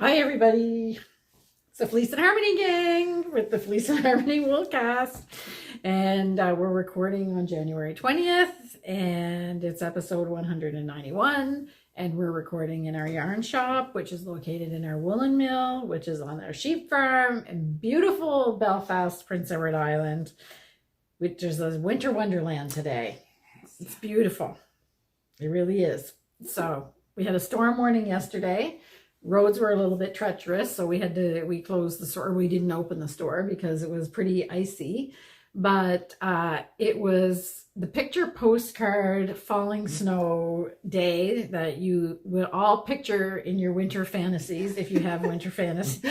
Hi everybody, it's the Fleece and Harmony gang with the Fleece and Harmony Woolcast, and we're recording on January 20th, and it's episode 191, and we're recording in our yarn shop, which is located in our woolen mill, which is on our sheep farm in beautiful Belfast, Prince Edward Island, which is a winter wonderland today. It's beautiful. It really is. So we had a storm warning yesterday. Roads were a little bit treacherous, so we closed the store. We didn't open the store because it was pretty icy, but it was the picture postcard falling snow day that you will all picture in your winter fantasies if you have winter fantasies.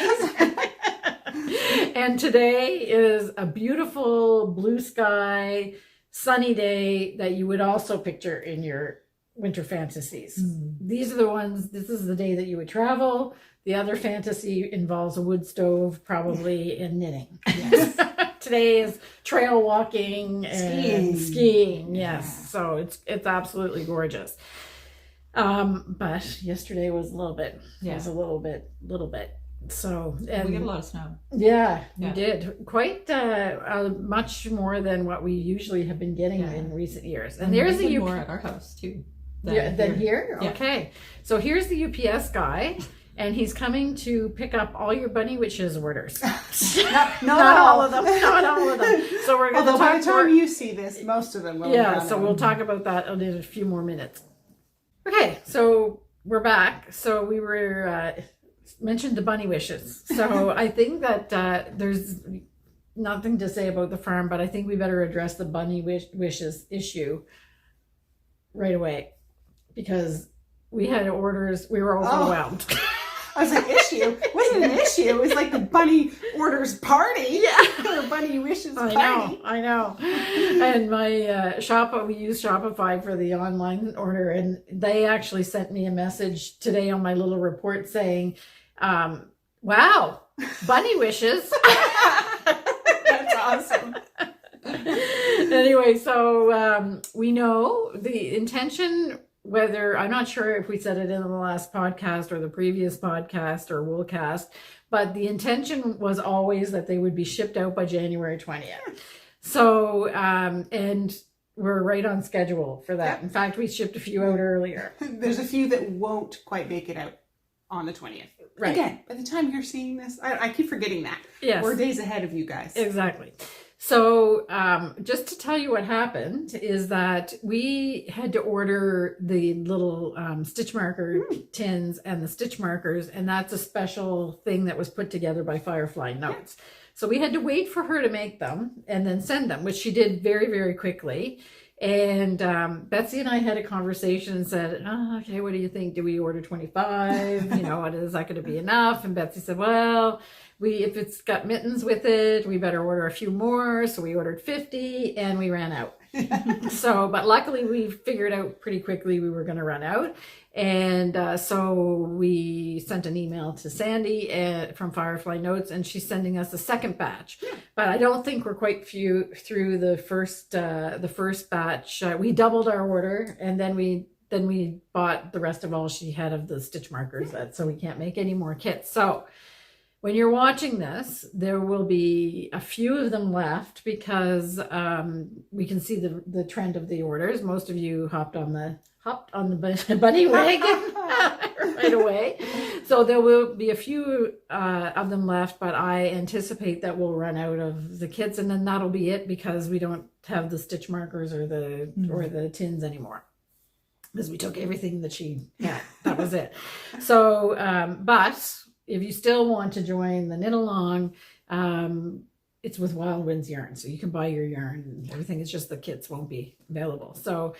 And today is a beautiful blue sky, sunny day that you would also picture in your winter fantasies. These are the ones, this is the day that you would travel. The other fantasy involves a wood stove, probably, and knitting. Yes. Today is trail walking and skiing. Yes. Yeah. So it's absolutely gorgeous. But yesterday was a little bit. Yeah. It was a little bit. So and we got a lot of snow. Yeah, we did quite much more than what we usually have been getting in recent years. And there's a more at our house too. Than here? Yeah. Okay. So here's the UPS guy, and he's coming to pick up all your Bunny Wishes orders. not all of them. Not all of them. So we're going to talk. By the time you see this, most of them will. Yeah. So we'll talk about that in a few more minutes. Okay. So we're back. So we were mentioned the Bunny Wishes. So I think that there's nothing to say about the farm, but I think we better address the Bunny Wishes issue right away. Because we had orders, we were overwhelmed. I was like, issue? It wasn't an issue. It was like the bunny orders party. Yeah. Or bunny wishes party. I know. And my we use Shopify for the online order. And they actually sent me a message today on my little report saying, wow, bunny wishes. That's awesome. Anyway, so we know the intention. Whether, I'm not sure if we said it in the last podcast or the previous podcast or Woolcast, but the intention was always that they would be shipped out by January 20th. So, and we're right on schedule for that. Yep. In fact, we shipped a few out earlier. There's a few that won't quite make it out on the 20th. Right. Again, by the time you're seeing this, I keep forgetting that. Yes. We're days ahead of you guys. Exactly. So just to tell you what happened is that we had to order the little stitch marker tins and the stitch markers, and that's a special thing that was put together by Firefly Notes. So we had to wait for her to make them and then send them, which she did very, very quickly. And Betsy and I had a conversation and said, okay, what do you think? Do we order 25? Is that going to be enough? And Betsy said, well, if it's got mittens with it, we better order a few more. So we ordered 50 and we ran out. But luckily we figured out pretty quickly we were going to run out. And so we sent an email to Sandy from Firefly Notes, and she's sending us a second batch. But I don't think we're quite through the first batch. We doubled our order, and then we bought the rest of all she had of the stitch markers, so we can't make any more kits. So when you're watching this, there will be a few of them left because we can see the trend of the orders. Most of you hopped on the bunny wagon right away. So there will be a few of them left, but I anticipate that we'll run out of the kits, and then that'll be it because we don't have the stitch markers or the tins anymore. Because we took everything that she had. That was it. So, but if you still want to join the knit along, it's with Wild Winds yarn. So you can buy your yarn and everything. It's just the kits won't be available. So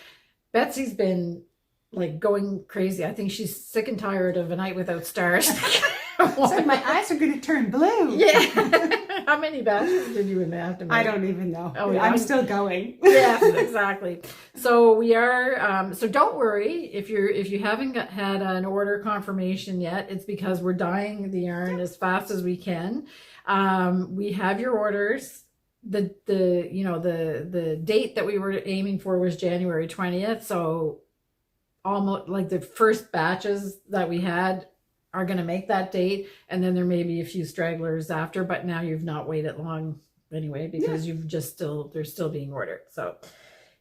Betsy's been like going crazy. I think she's sick and tired of A Night Without Stars. It's like my eyes are going to turn blue. Yeah. How many batches did you have to make? I don't even know. Oh, yeah. I'm still going. Yes, exactly. So we are. So don't worry if you haven't had an order confirmation yet. It's because we're dyeing the yarn as fast as we can. We have your orders. The date that we were aiming for was January 20th. So almost like the first batches that we had are going to make that date, and then there may be a few stragglers after, but now you've not waited long anyway, because you've just they're still being ordered. So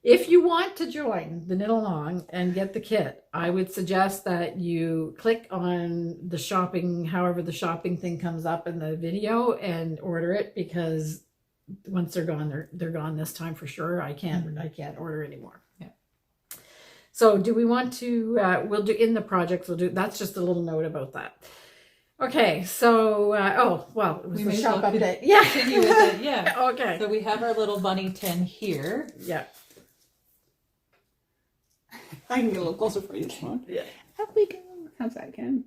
if you want to join the knit along and get the kit, I would suggest that you click on the shopping, however the shopping thing comes up in the video, and order it, because once they're gone, they're gone this time for sure. I can't order anymore. Yeah. So do we want to, we'll do in the projects, that's just a little note about that. Okay, so, it was the shop update. Yeah. Continue with it, yeah. Okay. So we have our little bunny tin here. Yeah. I can get a little closer for you, Simone. Yeah. How we go? How's that, Ken?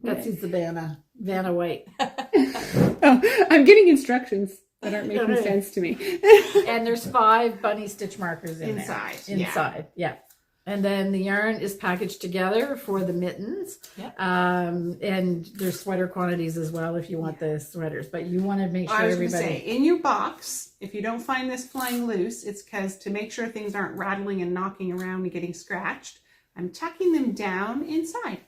Betsy's the Vanna White. Oh, I'm getting instructions that aren't making sense to me. And there's 5 bunny stitch markers inside. Yeah. And then the yarn is packaged together for the mittens. Yeah. And there's sweater quantities as well if you want the sweaters. But you want to make sure everybody... in your box, if you don't find this flying loose, it's because to make sure things aren't rattling and knocking around and getting scratched, I'm tucking them down inside.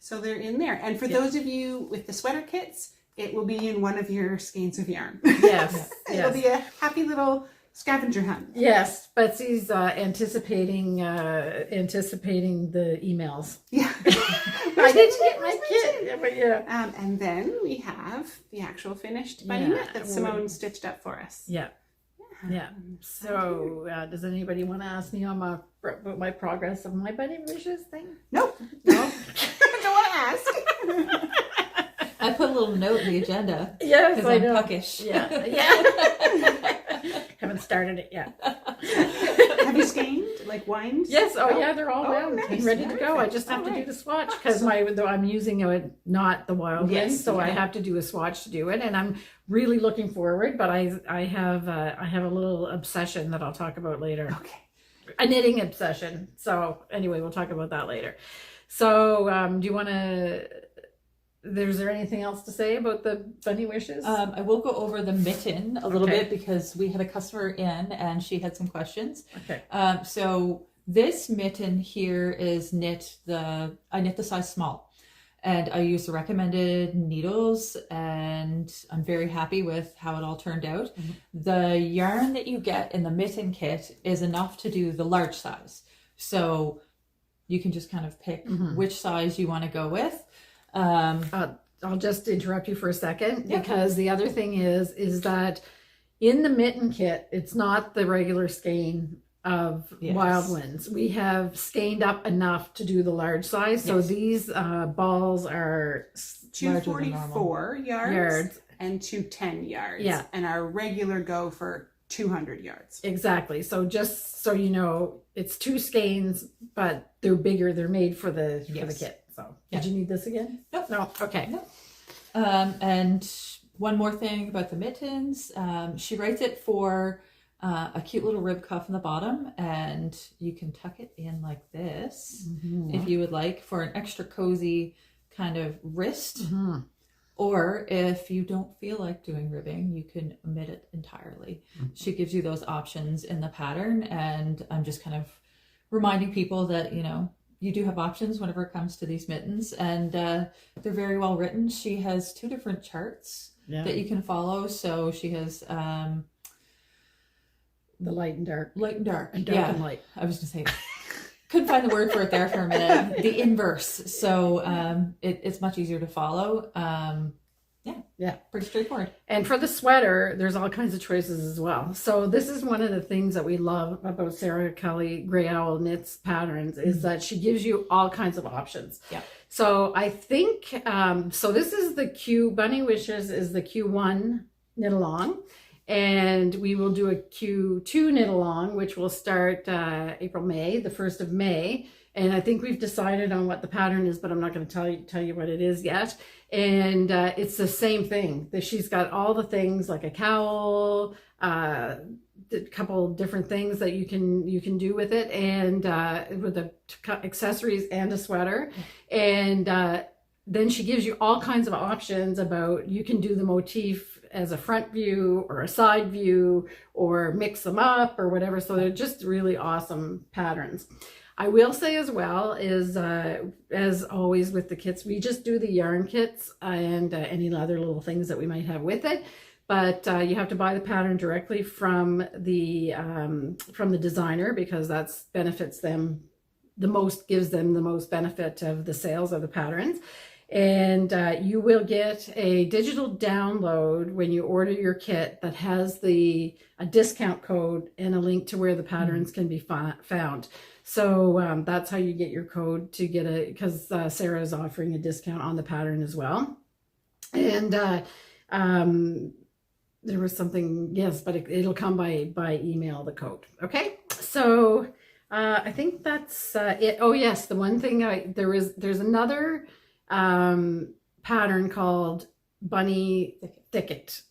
So they're in there. And for those of you with the sweater kits, it will be in one of your skeins of yarn. Yes. It'll be a happy little scavenger hunt. Yes, Betsy's anticipating the emails. Yeah. I didn't get my kit. But yeah. And then we have the actual finished bunny knit that Simone stitched up for us. Yeah. Yeah. So does anybody want to ask me about my progress of my bunny wishes thing? Nope. No. Don't want to ask. I put a little note in the agenda. Yes, because I'm puckish. Yeah. Yeah. Haven't started it yet. Have you skeined? Like winds? Yes. Oh, yeah. They're all wound and ready to go. I just have to do the swatch because I'm using not the wild wind, so I have to do a swatch to do it, and I'm really looking forward. But I have a little obsession that I'll talk about later. Okay. A knitting obsession. So anyway, we'll talk about that later. So do you want to? Is there anything else to say about the bunny wishes? I will go over the mitten a little bit because we had a customer in and she had some questions. Okay. So this mitten here is I knit the size small, and I use the recommended needles, and I'm very happy with how it all turned out. Mm-hmm. The yarn that you get in the mitten kit is enough to do the large size. So you can just kind of pick which size you want to go with. I'll just interrupt you for a second because the other thing is that in the mitten kit, it's not the regular skein of Wild Winds. We have skeined up enough to do the large size. So these balls are 244 yards and 210 yards. Yeah. And our regular go for 200 yards. Exactly. So just so you know, it's 2 skeins, but they're bigger. They're made for the kit. So did you need this again? Nope. No. Okay. Nope. And one more thing about the mittens. She writes it for a cute little rib cuff in the bottom, and you can tuck it in like this if you would like for an extra cozy kind of wrist. Or if you don't feel like doing ribbing, you can omit it entirely. She gives you those options in the pattern, and I'm just kind of reminding people that, you do have options whenever it comes to these mittens, and they're very well written. She has 2 different charts that you can follow. So she has the light and dark. Light and dark. And dark and light. I was going to say, couldn't find the word for it there for a minute. The inverse. So it's much easier to follow. Pretty straightforward. And for the sweater, there's all kinds of choices as well. So this is one of the things that we love about Sarah Kelly Grey Owl Knits patterns is that she gives you all kinds of options. Yeah. So I think, so this is the Bunny Wishes is the Q1 knit along. And we will do a Q2 knit along, which will start May, the 1st of May. And I think we've decided on what the pattern is, but I'm not going to tell you what it is yet. And it's the same thing. She's got all the things like a cowl, a couple different things that you can do with it, and with the accessories and a sweater. And then she gives you all kinds of options about you can do the motif as a front view or a side view or mix them up or whatever. So they're just really awesome patterns. I will say as well is, as always with the kits, we just do the yarn kits and any other little things that we might have with it. But you have to buy the pattern directly from the designer, because that's benefits them the most, gives them the most benefit of the sales of the patterns. And you will get a digital download when you order your kit that has a discount code and a link to where the patterns can be found. So that's how you get your code to get because Sarah is offering a discount on the pattern as well. And there was something, yes, but it'll come by email, the code. Okay, so I think that's it. Oh yes, the one thing there's another pattern called Bunny Thicket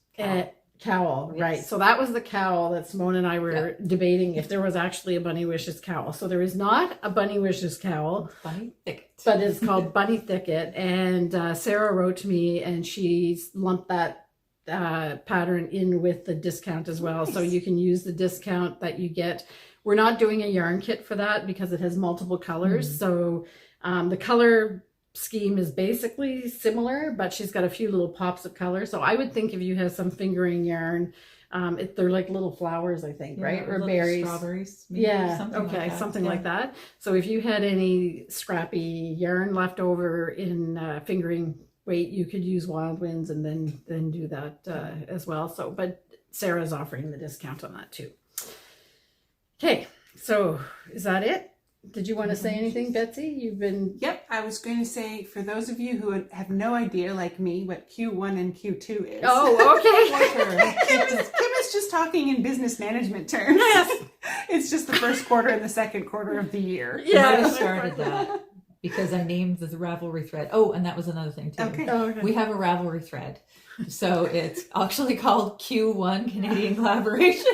Cowl, yes. right? So that was the cowl that Simone and I were debating if there was actually a Bunny Wishes cowl. So there is not a Bunny Wishes cowl, Bunny Thicket, but it's called Bunny Thicket. And Sarah wrote to me, and she lumped that pattern in with the discount as well. Nice. So you can use the discount that you get. We're not doing a yarn kit for that because it has multiple colors. So the color scheme is basically similar, but she's got a few little pops of color. So I would think if you have some fingering yarn, they're like little flowers, I think, right? Or berries, strawberries, maybe, something like that. So if you had any scrappy yarn left over in fingering weight, you could use Wild Winds and then do that as well. So, but Sarah's offering the discount on that too. Okay, so is that it? Did you want to say anything, Betsy? You've been... Yep, I was going to say, for those of you who have no idea, like me, what Q1 and Q2 is. Oh, okay. Kim is just talking in business management terms. Yes. It's just the first quarter and the second quarter of the year. Yeah, I started that because I named the Ravelry thread. Oh, and that was another thing too. Okay. Oh, okay. We have a Ravelry thread. So it's actually called Q1 Canadian Collaboration.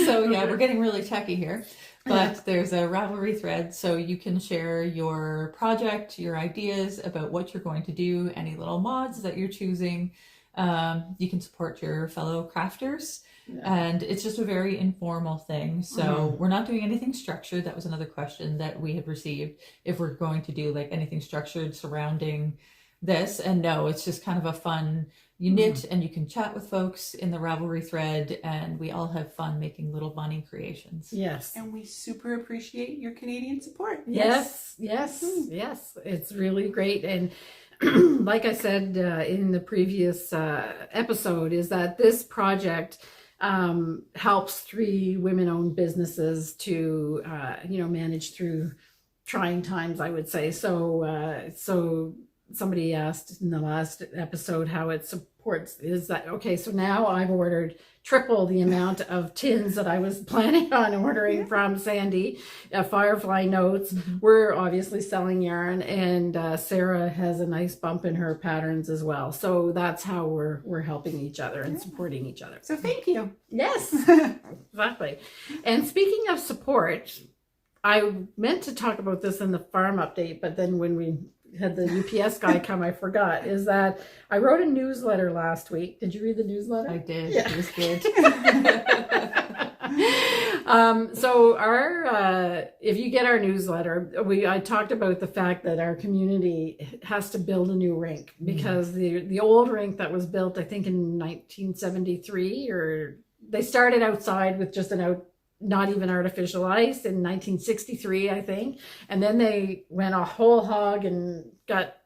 So yeah, we're getting really techy here. But there's a Ravelry thread, so you can share your project, your ideas about what you're going to do, any little mods that you're choosing. You can support your fellow crafters, and it's just a very informal thing. So we're not doing anything structured. That was another question that we had received, if we're going to do like anything structured surrounding this. And no, it's just kind of a fun, you knit and you can chat with folks in the Ravelry thread, and we all have fun making little bunny creations. Yes. And we super appreciate your Canadian support. Yes. It's really great. And like I said in the previous episode, is that this project helps 3 women-owned businesses to, manage through trying times, I would say. So somebody asked in the last episode how it supports, is that okay? So now I've ordered triple the amount of tins that I was planning on ordering from Sandy, Firefly Notes. We're obviously selling yarn, and Sarah has a nice bump in her patterns as well. So that's how we're helping each other and supporting each other. So thank you. Yes, exactly. And speaking of support, I meant to talk about this in the farm update, but then when we had the UPS guy come, I forgot, is that I wrote a newsletter last week. Did you read the newsletter? I did. Yeah. It was good. So if you get our newsletter, I talked about the fact that our community has to build a new rink, because the old rink that was built, I think in 1973, or they started outside with just not even artificial ice in 1963, I think. And then they went a whole hog and got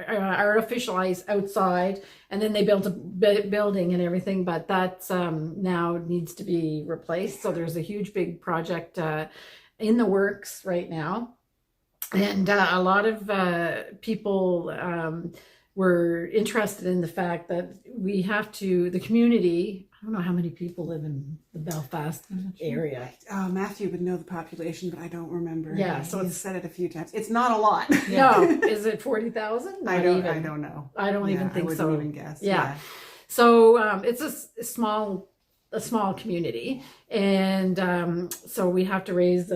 artificial ice outside. And then they built a building and everything, but that's now needs to be replaced. So there's a huge, big project in the works right now. And a lot of people were interested in the fact that the community, I don't know how many people live in the Belfast area. Matthew would know the population, but I don't remember. Yeah, so he's said it a few times. It's not a lot. No, is it 40,000? I don't know. I don't even think so. I wouldn't even guess. Yeah. So it's a small a small community, and so we had to raise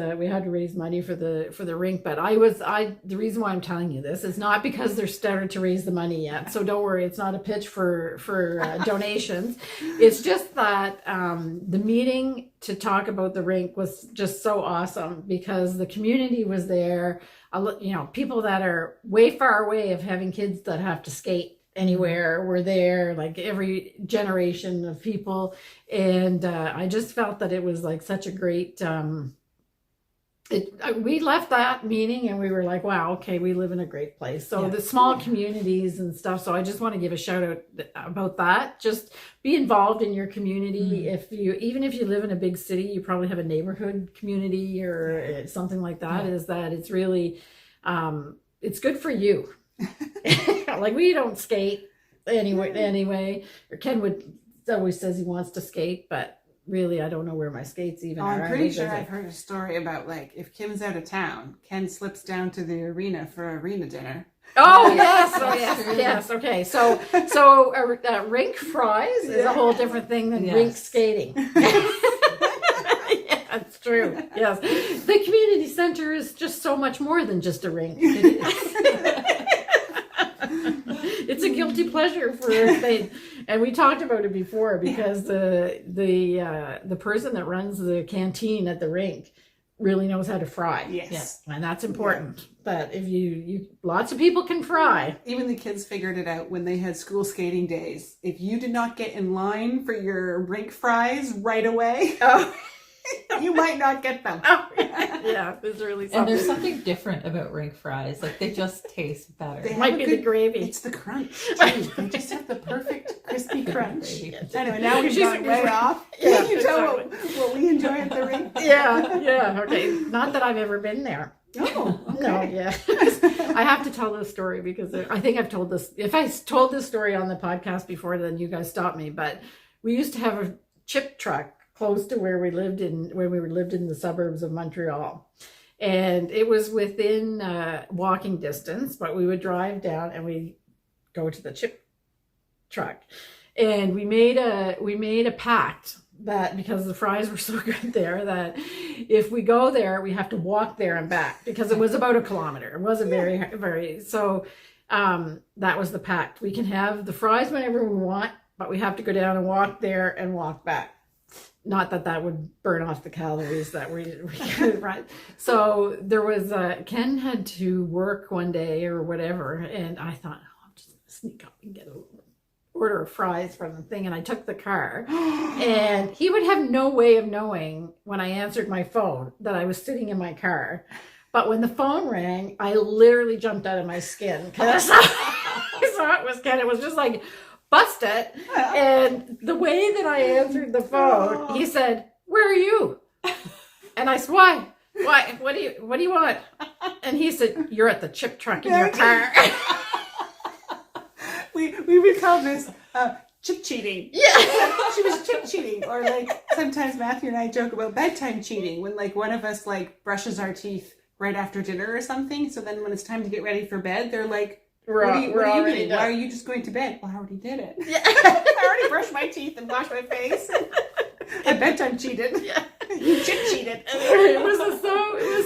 money for the rink. But the reason why I'm telling you this is not because they're started to raise the money yet. So don't worry, it's not a pitch for donations. It's just that the meeting to talk about the rink was just so awesome because the community was there. People that are way far away of having kids that have to skate anywhere were there, like every generation of people, and I just felt that it was like such a great we left that meeting and we were like, wow, okay, we live in a great place. So the small communities and stuff, so I just want to give a shout out about that. Just be involved in your community. Even if you live in a big city, you probably have a neighborhood community or something like that. Is that it's really it's good for you. Like, we don't skate anyway. Or Ken always says he wants to skate, but really I don't know where my skates even are. I'm pretty sure I've heard a story about, like, if Kim's out of town, Ken slips down to the arena for arena dinner. Oh yes. Okay, so rink fries is a whole different thing than rink skating. Yeah, it's true. Yes, the community center is just so much more than just a rink. It is. It's a guilty pleasure for Spain, and we talked about it before because the person that runs the canteen at the rink really knows how to fry. Yes. And that's important. Yeah. But if you lots of people can fry. Even the kids figured it out when they had school skating days. If you did not get in line for your rink fries right away, you might not get them. Yeah, there's really something. And there's something different about rink fries. Like, they just taste better. It might be the gravy. It's the crunch, too. They just have the perfect crispy crunch. Anyway, now we've gone way off. Yeah, you tell what we enjoy at the rink. Yeah, okay. Not that I've ever been there. Oh, okay. No, yeah. I have to tell this story because I think I've told this. If I told this story on the podcast before, then you guys stop me. But we used to have a chip truck close to where we lived in the suburbs of Montreal, and it was within walking distance, but we would drive down and we go to the chip truck, and we made a pact that because the fries were so good there that if we go there we have to walk there and back because it was about a kilometer. It wasn't very so that was the pact. We can have the fries whenever we want, but we have to go down and walk there and walk back. Not that would burn off the calories that we could, right? So there was Ken had to work one day or whatever, and I thought, I'm just gonna sneak up and get an order of fries from the thing, and I took the car, and he would have no way of knowing when I answered my phone that I was sitting in my car. But when the phone rang, I literally jumped out of my skin because I saw it was Ken. It was just like, bust it. And the way that I answered the phone, he said, "Where are you?" And I said, "Why? What do you want?" And he said, "You're at the chip truck in your car." we would call this chip cheating. Yeah. She was chip cheating. Or like sometimes Matthew and I joke about bedtime cheating when like one of us like brushes our teeth right after dinner or something. So then when it's time to get ready for bed, they're like, What are you doing? Why are you just going to bed? Well, I already did it. Yeah. I already brushed my teeth and washed my face. I bedtime cheated. Yeah. You chip cheated. It was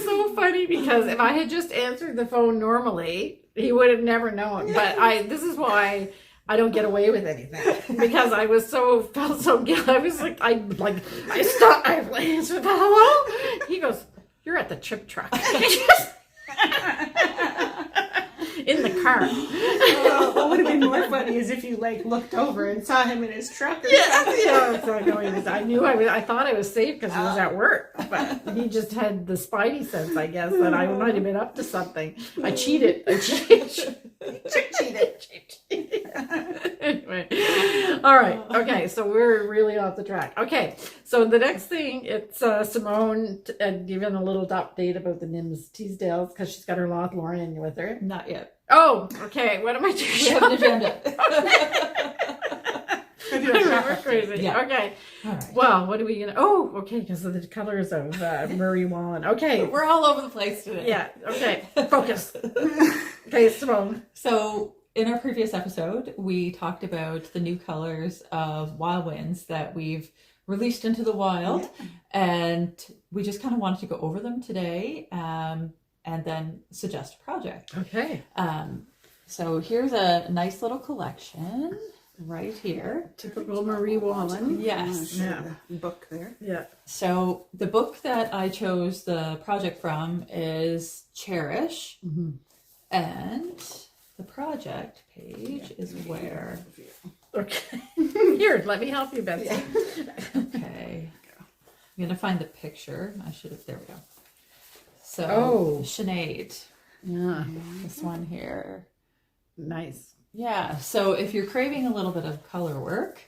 so funny because if I had just answered the phone normally, he would have never known. But this is why I don't get away with anything because I felt so guilty. I was like, I stopped. I answered the hello. He goes, "You're at the chip truck." In the car. What would have been more funny is if you like looked over and saw him in his truck or something. Yeah. So I thought I was safe because he was at work, but he just had the spidey sense, I guess, that I might have been up to something. I cheated. Cheated. Anyway, all right. Okay, so we're really off the track. Okay, so the next thing, it's Simone giving a little update about the Nims Teasdales because she's got her Lothlorien with her. Not yet. Oh, okay. What am I doing? We have an agenda. We're crazy. Yeah. Okay. All right. Well, what are we gonna? Oh, okay, because of the colors of Murray Wallin. Okay. We're all over the place today. Yeah. Okay. Focus. Okay, Simone. So in our previous episode, we talked about the new colors of Wild Winds that we've released into the wild. Yeah. And we just kind of wanted to go over them today and then suggest a project. Okay. So here's a nice little collection right here. Typical Marie Wallin. Yes. Show the book there. Yeah. So the book that I chose the project from is Cherish. Mm-hmm. And the project page is where... Okay. Here, let me help you, Betsy. Okay. I'm going to find the picture. I should have... There we go. So, Sinead. Yeah. This one here. Nice. Yeah. So if you're craving a little bit of color work,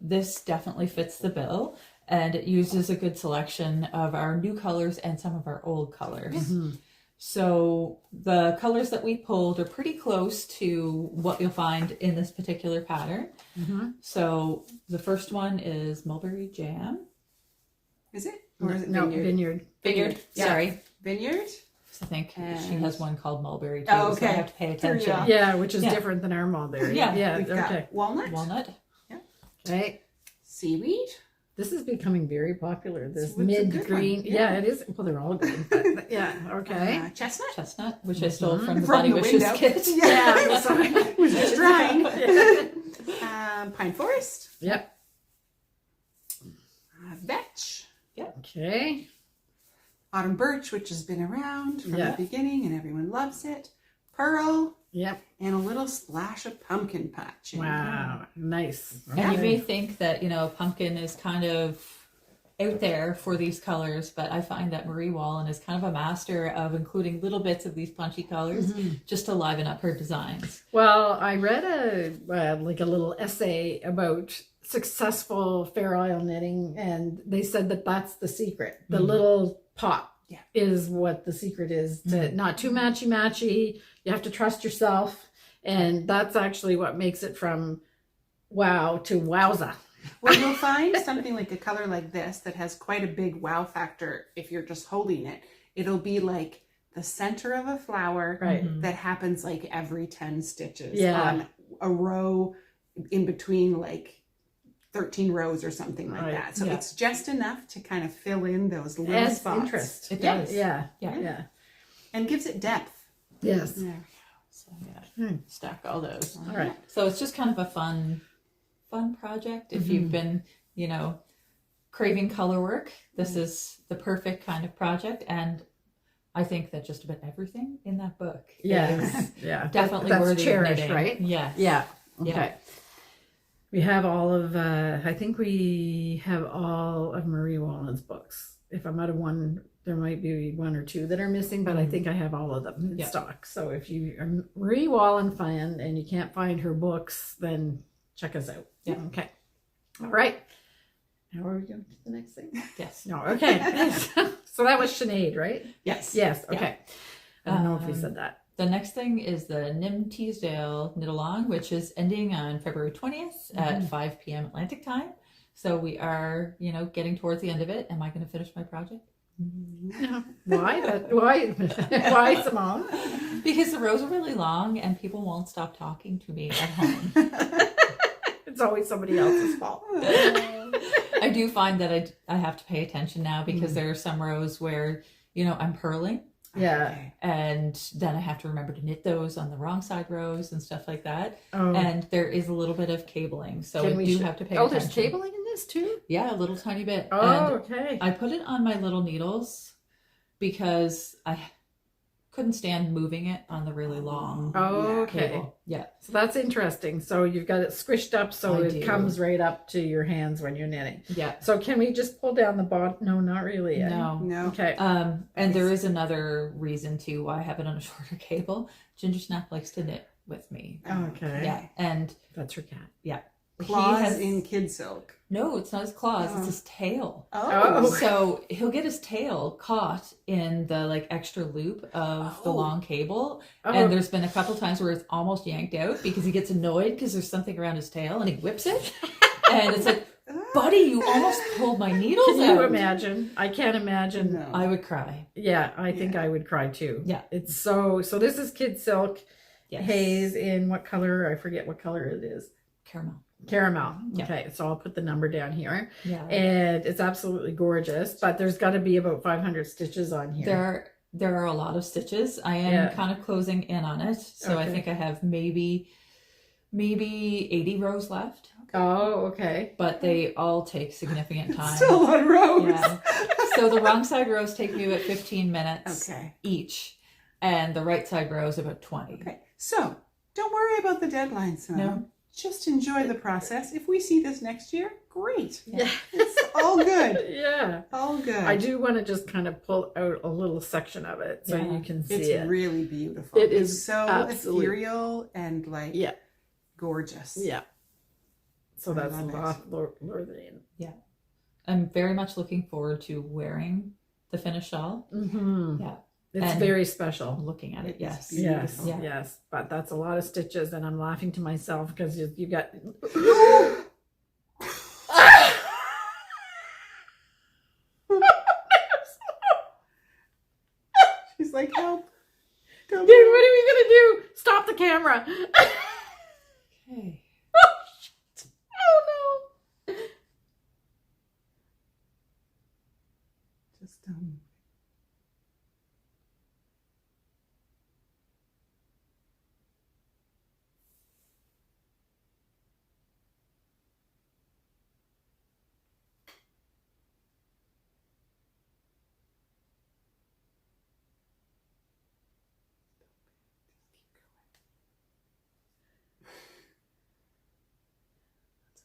this definitely fits the bill. And it uses a good selection of our new colors and some of our old colors. Mm-hmm. So the colors that we pulled are pretty close to what you'll find in this particular pattern. Mm-hmm. So the first one is Mulberry Jam. Is it? Or is it No, Vineyard? Vineyard. Yeah. Sorry. Vineyard? I think she And- has one called Mulberry too, Oh, so I okay. have to pay There you attention. go. Yeah, which is Yeah. different than our mulberry. Yeah. Yeah. We've Okay. got walnut, Walnut. Okay. seaweed. This is becoming very popular. This It's a good mid green. one. Yeah. Yeah. it is. Well, they're all green. But yeah. Okay. Chestnut. Chestnut, which I stole from the From Bunny the Wishes window. kit. Yeah. Sorry. It was just drying. Pine forest. Yep. Vetch. Okay. Autumn birch, which has been around from Yeah. the beginning and everyone loves it. Pearl. Yep. And a little splash of pumpkin patch. Wow. Nice. And you Okay. may think that, pumpkin is kind of out there for these colors, but I find that Marie Wallin is kind of a master of including little bits of these punchy colors just to liven up her designs. Well, I read a little essay about successful Fair Isle knitting, and they said that that's the secret. The little pop is what the secret is. To not too matchy. You have to trust yourself, and that's actually what makes it from wow to wowza. Well, you'll find something like a color like this that has quite a big wow factor if you're just holding it. It'll be like the center of a flower that happens like every 10 stitches on a row in between like 13 rows or something like that. So it's just enough to kind of fill in those little Adds spots. interest. It does. Yeah. Yeah. And gives it depth. Yes. Yeah. So stack all those. All right. So it's just kind of a fun project. If you've been, craving color work, this is the perfect kind of project. And I think that just about everything in that book is Yeah. definitely That's worthy Cherish, of knitting. right? Yeah. Yeah. Okay. Yeah. We have all of, I think we have all of Marie Wallin's books. If I'm out of one, there might be one or two that are missing, but I think I have all of them in stock. So if you are a Marie Wallin fan and you can't find her books, then check us out. Yeah. Okay. All right. Now are we going to the next thing? Yes. No. Okay. So that was Sinead, right? Yes. Yes. Okay. I don't know if we said that. The next thing is the NIM Teasdale Knit Along, which is ending on February 20th at 5 p.m. Atlantic time. So we are, getting towards the end of it. Am I going to finish my project? No. Why? Why, Simone? Because the rows are really long and people won't stop talking to me at home. It's always somebody else's fault. I do find that I have to pay attention now because there are some rows where, I'm purling. Yeah. And then I have to remember to knit those on the wrong side rows and stuff like that. Oh. And there is a little bit of cabling. So I do have to pay Oh, attention. there's cabling in this too? Yeah, a little tiny bit. Oh, And okay. I put it on my little needles because I couldn't stand moving it on the really long Okay. cable. Yeah. So that's interesting. So you've got it squished up so I it do. comes right up to your hands when you're knitting. Yeah. So can we just pull down the bottom? No, not really. No. No. Okay. And there is another reason too why I have it on a shorter cable. Ginger Snap likes to knit with me. Okay. Yeah. And That's her cat. yeah. Claws in kid silk. No, it's not his claws, it's his tail. Oh. So he'll get his tail caught in the extra loop of the long cable. Oh. And there's been a couple times where it's almost yanked out because he gets annoyed because there's something around his tail and he whips it. And it's like, buddy, you almost pulled my needles Can out. you imagine? I can't imagine. No. I would cry. Yeah, I think I would cry too. Yeah. It's so this is Kid Silk Yes. Haze in what color? I forget what color it is. Caramel. Caramel. Yeah. Okay, so I'll put the number down here. Yeah. And it's absolutely gorgeous, but there's got to be about 500 stitches on here. There are a lot of stitches. I am kind of closing in on it. So I think I have maybe 80 rows left. Oh, okay. But they all take significant time. Still a lot of rows. Yeah. So the wrong side rows take me about 15 minutes each. And the right side rows about 20. Okay. So don't worry about the deadline, Simone. No. Just enjoy the process. If we see this next year, great. Yeah. It's all good. Yeah. All good. I do want to just kind of pull out a little section of it so you can see it's it. It's really beautiful. It it's is so ethereal and like gorgeous. Yeah. So that's Lothlorien. Yeah. I'm very much looking forward to wearing the finished shawl. Mm-hmm. Yeah. It's very special. Looking at it, yes. Yes, yes. But that's a lot of stitches, and I'm laughing to myself because you got... She's like, help. Dude, what are we going to do? Stop the camera. Okay. Oh, no. Just,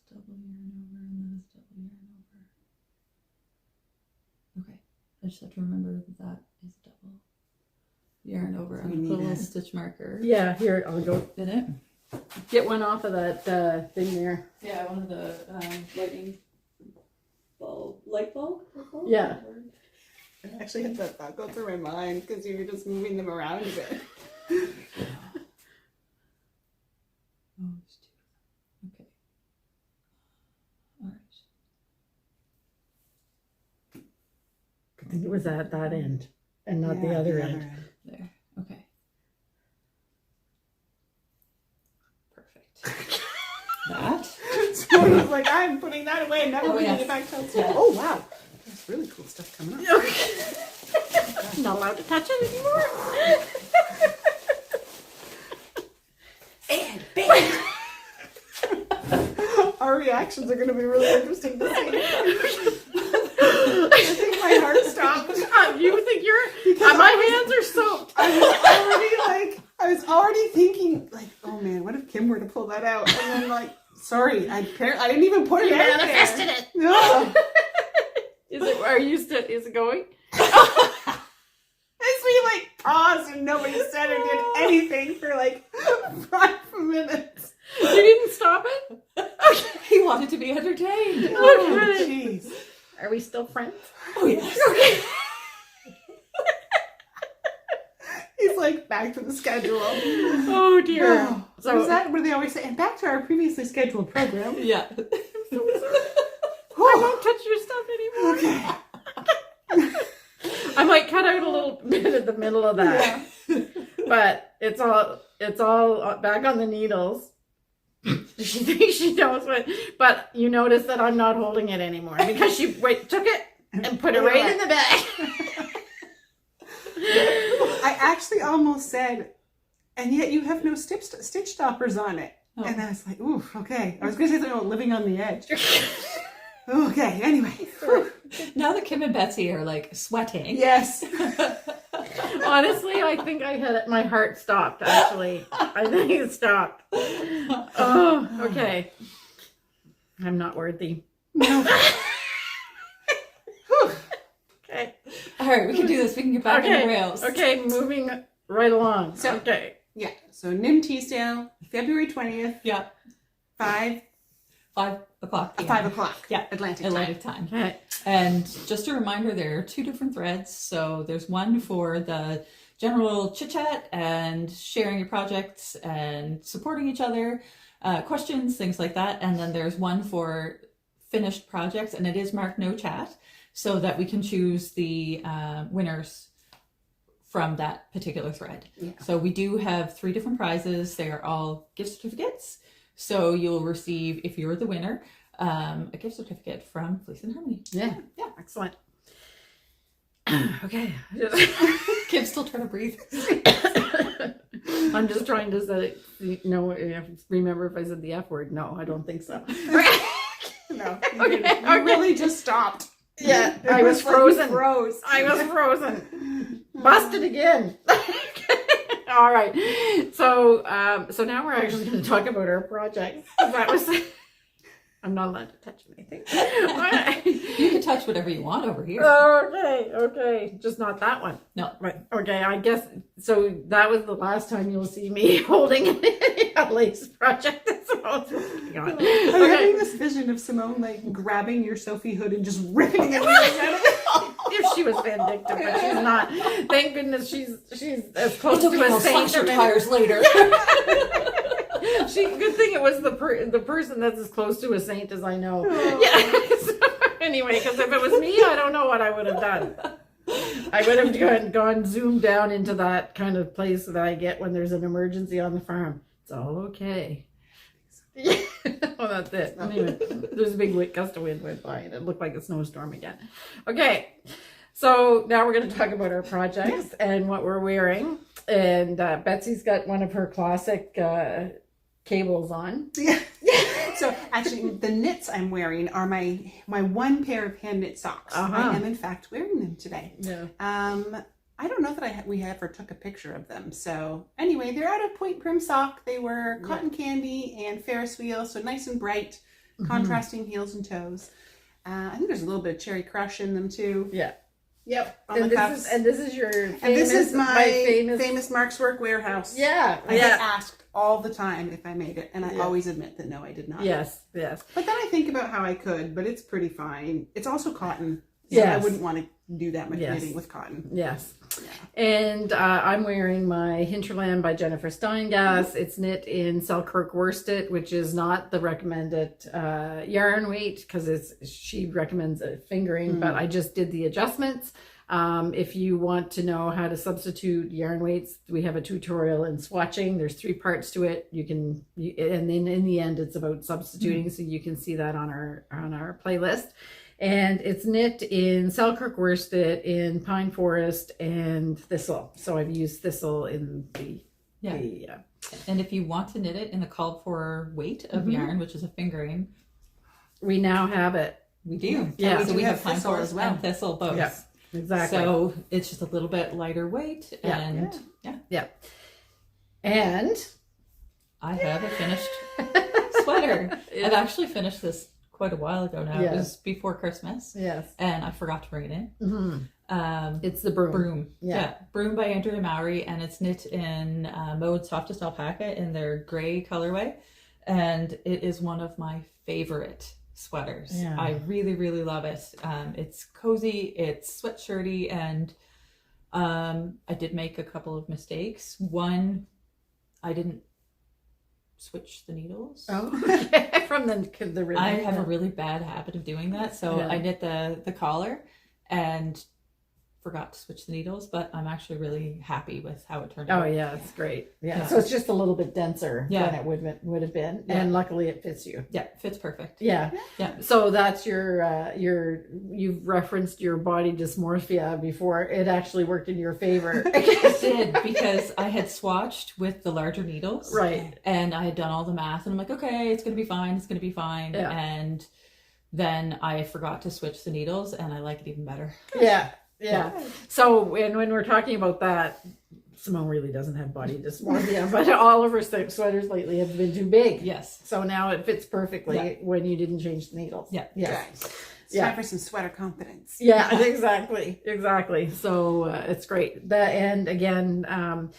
Double yarn over and then it's double yarn over. Okay, I just have to remember that is double yarn over. I'm gonna put a little stitch marker. Yeah, here, I'll go in it. get one off of that thing there. Yeah, one of the light bulb. Yeah. I actually had that thought go through my mind because you were just moving them around a bit. Oh, it's two. Okay. All right. I think it was at that end and not the other end. There. Okay. Perfect. That. So I was like, I'm putting that away and never putting it back to Yeah. Oh, wow. There's really cool stuff coming up. Not allowed to touch it anymore. And bam! Our reactions are going to be really interesting to see. I think my heart stopped. You think Because my hands are soaked. I was already thinking, like, oh man, what if Kim were to pull that out? And then, like, sorry, I didn't even put it out there. Manifested it. No. Is it going? As we, like, paused and nobody said or did anything for, like, 5 minutes. You didn't stop it? Okay. He wanted to be entertained. Oh, jeez. Are we still friends? Oh, yes. Okay. He's like, back to the schedule. Oh, dear. Oh, So what is that where they always say, and back to our previously scheduled program. Yeah. I won't touch your stuff anymore. Okay. I might cut out a little bit at the middle of that. Yeah. But it's all back on the needles. She thinks she knows what, but you notice that I'm not holding it anymore because she took it and put it right in the bag. I actually almost said, and yet you have no stitch stoppers on it. Oh. And I was like, ooh, okay. I was going to say something about living on the edge. Okay, anyway. Now that Kim and Betsy are like sweating. Yes. Honestly, I think my heart stopped, actually. I think it stopped. Oh, okay. I'm not worthy. No. Okay. All right, we can do this. We can get back on the rails. Okay, moving right along. So, okay. Yeah, so NIM Teasdale, February 20th. Yeah. 5 o'clock. PM. 5 o'clock. Yeah. Atlantic time. Okay. And just a reminder, there are 2 different threads. So there's one for the general chit chat and sharing your projects and supporting each other, questions, things like that. And then there's one for finished projects, and it is marked no chat, so that we can choose the winners from that particular thread. Yeah. So we do have 3 different prizes. They are all gift certificates. So you'll receive, if you're the winner, a gift certificate from Fleece and Harmony. Yeah. Excellent. Okay. Kim's still trying to breathe. I'm just trying to say, remember if I said the F word. No, I don't think so. No, you really just stopped. Yeah, It I was like you frozen. froze. I was frozen. Busted again. All right. So now we're actually going to talk about our project. That was. I'm not allowed to touch anything. You can touch whatever you want over here. Okay. Just not that one. No. Right. Okay, I guess, so that was the last time you'll see me holding a lace project that's supposed to be on. I'm having this vision of Simone like grabbing your Sophie Hood and just ripping it out of it. If she was vindictive, but she's not. Thank goodness she's as close It's okay, to a I'll saint. slash your tires later. Good thing it was the person that's as close to a saint as I know. Oh. Yeah. So, anyway, because if it was me, I don't know what I would have done. I would have gone zoomed down into that kind of place that I get when there's an emergency on the farm. It's all okay. Yeah. Well, that's it. Anyway, there's a big gust of wind went by and it looked like a snowstorm again. Okay. So now we're going to talk about our projects and what we're wearing. And Betsy's got one of her classic cables on. Yeah. So actually, the knits I'm wearing are my one pair of hand knit socks. I am in fact wearing them today. Yeah. I don't know that we ever took a picture of them. So anyway, they're out of Point Prim sock. They were cotton candy and Ferris wheel, so nice and bright, contrasting heels and toes. I think there's a little bit of cherry crush in them too. Yeah. Yep. And this is your famous, and this is my famous famous Mark's Work warehouse. Yeah. I get asked all the time if I made it, and I always admit that no, I did not. Yes. But then I think about how I could, but it's pretty fine. It's also cotton. So I wouldn't want to do that much knitting with cotton. Yes. Yeah. And I'm wearing my Hinterland by Jennifer Steingass. It's knit in Selkirk worsted, which is not the recommended yarn weight because she recommends a fingering, but I just did the adjustments. If you want to know how to substitute yarn weights, we have a tutorial in swatching. There's 3 parts to it. And then in the end, it's about substituting. So you can see that on our playlist. And it's knit in Selkirk worsted, in pine forest, and thistle. So I've used thistle in the And if you want to knit it in the called for weight of yarn, which is a fingering, we now have it. we do. Yeah. So we have pine thistle forest as well. and thistle both. Yeah, exactly. So it's just a little bit lighter weight, and And I have a finished sweater. I've actually finished this quite a while ago now. Yes. It was before Christmas. Yes. And I forgot to bring it in. It's the Brume. Brume. Yeah. Brume by Andrea and Mowry, and it's knit in Mode Softest Alpaca in their gray colorway. And it is one of my favorite sweaters. Yeah. I really, really love it. It's cozy, it's sweatshirty, and I did make a couple of mistakes. One, I didn't switch the needles. Oh, okay. From the ribbon. I have a really bad habit of doing that. So I knit the collar and forgot to switch the needles, but I'm actually really happy with how it turned out. Oh yeah, it's great. Yeah. So it's just a little bit denser than it would have been. Yeah. And luckily it fits you. Yeah, fits perfect. Yeah. Yeah. So that's you've referenced your body dysmorphia before. It actually worked in your favor. It did, because I had swatched with the larger needles. Right. And I had done all the math, and I'm like, okay, it's going to be fine. It's going to be fine. Yeah. And then I forgot to switch the needles, and I like it even better. Yeah. Yeah. So when we're talking about that, Simone really doesn't have body dysmorphia, but all of her sweaters lately have been too big. Yes. So now it fits perfectly when you didn't change the needles. Yeah. Yes. It's time for some sweater confidence. Yeah, exactly. So it's great. And again,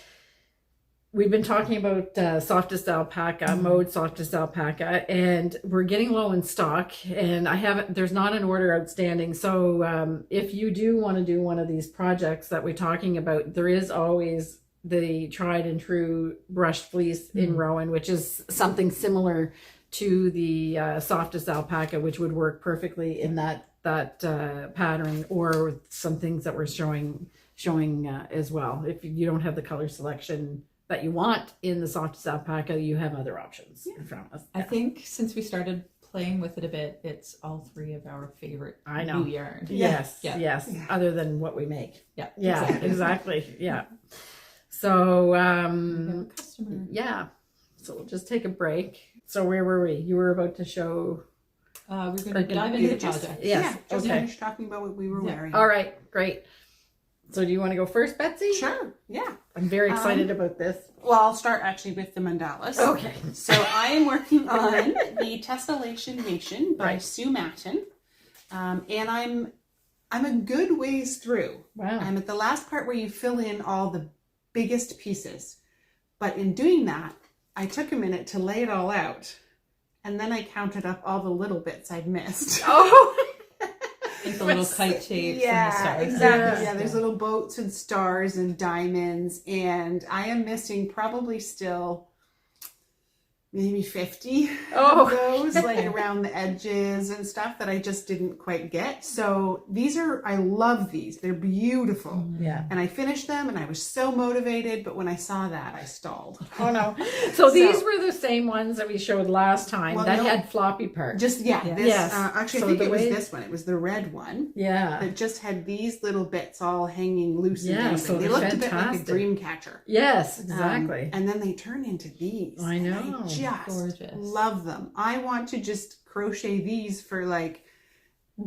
we've been talking about softest alpaca, Mode softest alpaca, and we're getting low in stock. And there's not an order outstanding. So if you do want to do one of these projects that we're talking about, there is always the tried and true brushed fleece in Rowan, which is something similar to the softest alpaca, which would work perfectly in that pattern, or some things that we're showing as well. If you don't have the color selection that you want in the softest alpaca, you have other options in front of us. I think since we started playing with it a bit, it's all three of our favorite I know. new yarn. Yes, Yeah. yes. Yeah. Other than what we make. Yeah. Yeah, exactly. Yeah. So, We have a customer. yeah. So we'll just take a break. So where were we? You were about to show. We're going to Or dive can- into the Just- project. Yes, Yeah, just okay. finish talking about what we were Yeah. wearing. All right, great. So do you want to go first, Betsy? Sure. Yeah. I'm very excited about this. Well, I'll start actually with the mandalas. Okay. So I am working on the Tessellation Nation by Right. Sue Matten, and I'm a good ways through. Wow. I'm at the last part where you fill in all the biggest pieces, but in doing that, I took a minute to lay it all out, and then I counted up all the little bits I'd missed. Oh. Like the little kite shapes Yeah, and the stars. exactly. Yeah, there's little boats and stars and diamonds, and I am missing probably still maybe 50 of those, like around the edges and stuff that I just didn't quite get. So I love these. They're beautiful. Yeah. And I finished them and I was so motivated, but when I saw that, I stalled. Oh no. So these were the same ones that we showed last time Well, that no. had floppy parts. Just, Yeah. this, Yes. actually, So I think the it was way- this one. It was the red one. Yeah. That just had these little bits all hanging loose and Yeah, dangling. so they they're looked a bit like a fantastic. dream catcher. Yes, exactly. And then they turn into these. I and know. I just Gorgeous. love them. I want to just crochet these for like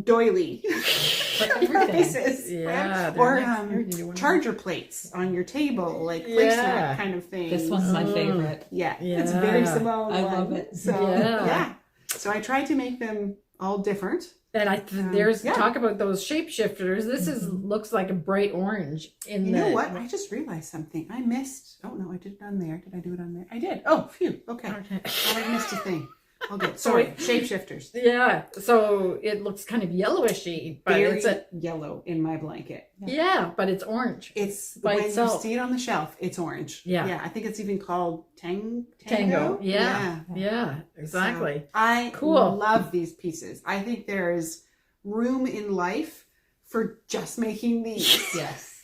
doily everything. purposes. Yeah, they're Or nice. Here, do you want- charger plates on your table, like Yeah. placemat kind of thing. This one's my Oh. favorite. Yeah, it's very Yeah. Simone. I one. love it. So Yeah. yeah. So I tried to make them all different. And there's yeah. talk about those shapeshifters. This looks like a bright orange in You the. know what? I just realized something. I missed. Oh no, I did it on there. Did I do it on there? I did. Oh, phew. Okay. Okay. Oh, I missed a thing. All good. Sorry. Shapeshifters. Yeah, so it looks kind of yellowishy, but Very it's a yellow in my blanket. yeah, but it's orange. It's By when itself. you see it on the shelf, it's orange. Yeah. Yeah. I think it's even called Tango. Yeah, exactly. So I Cool. love these pieces. I think there is room in life for just making these. Yes.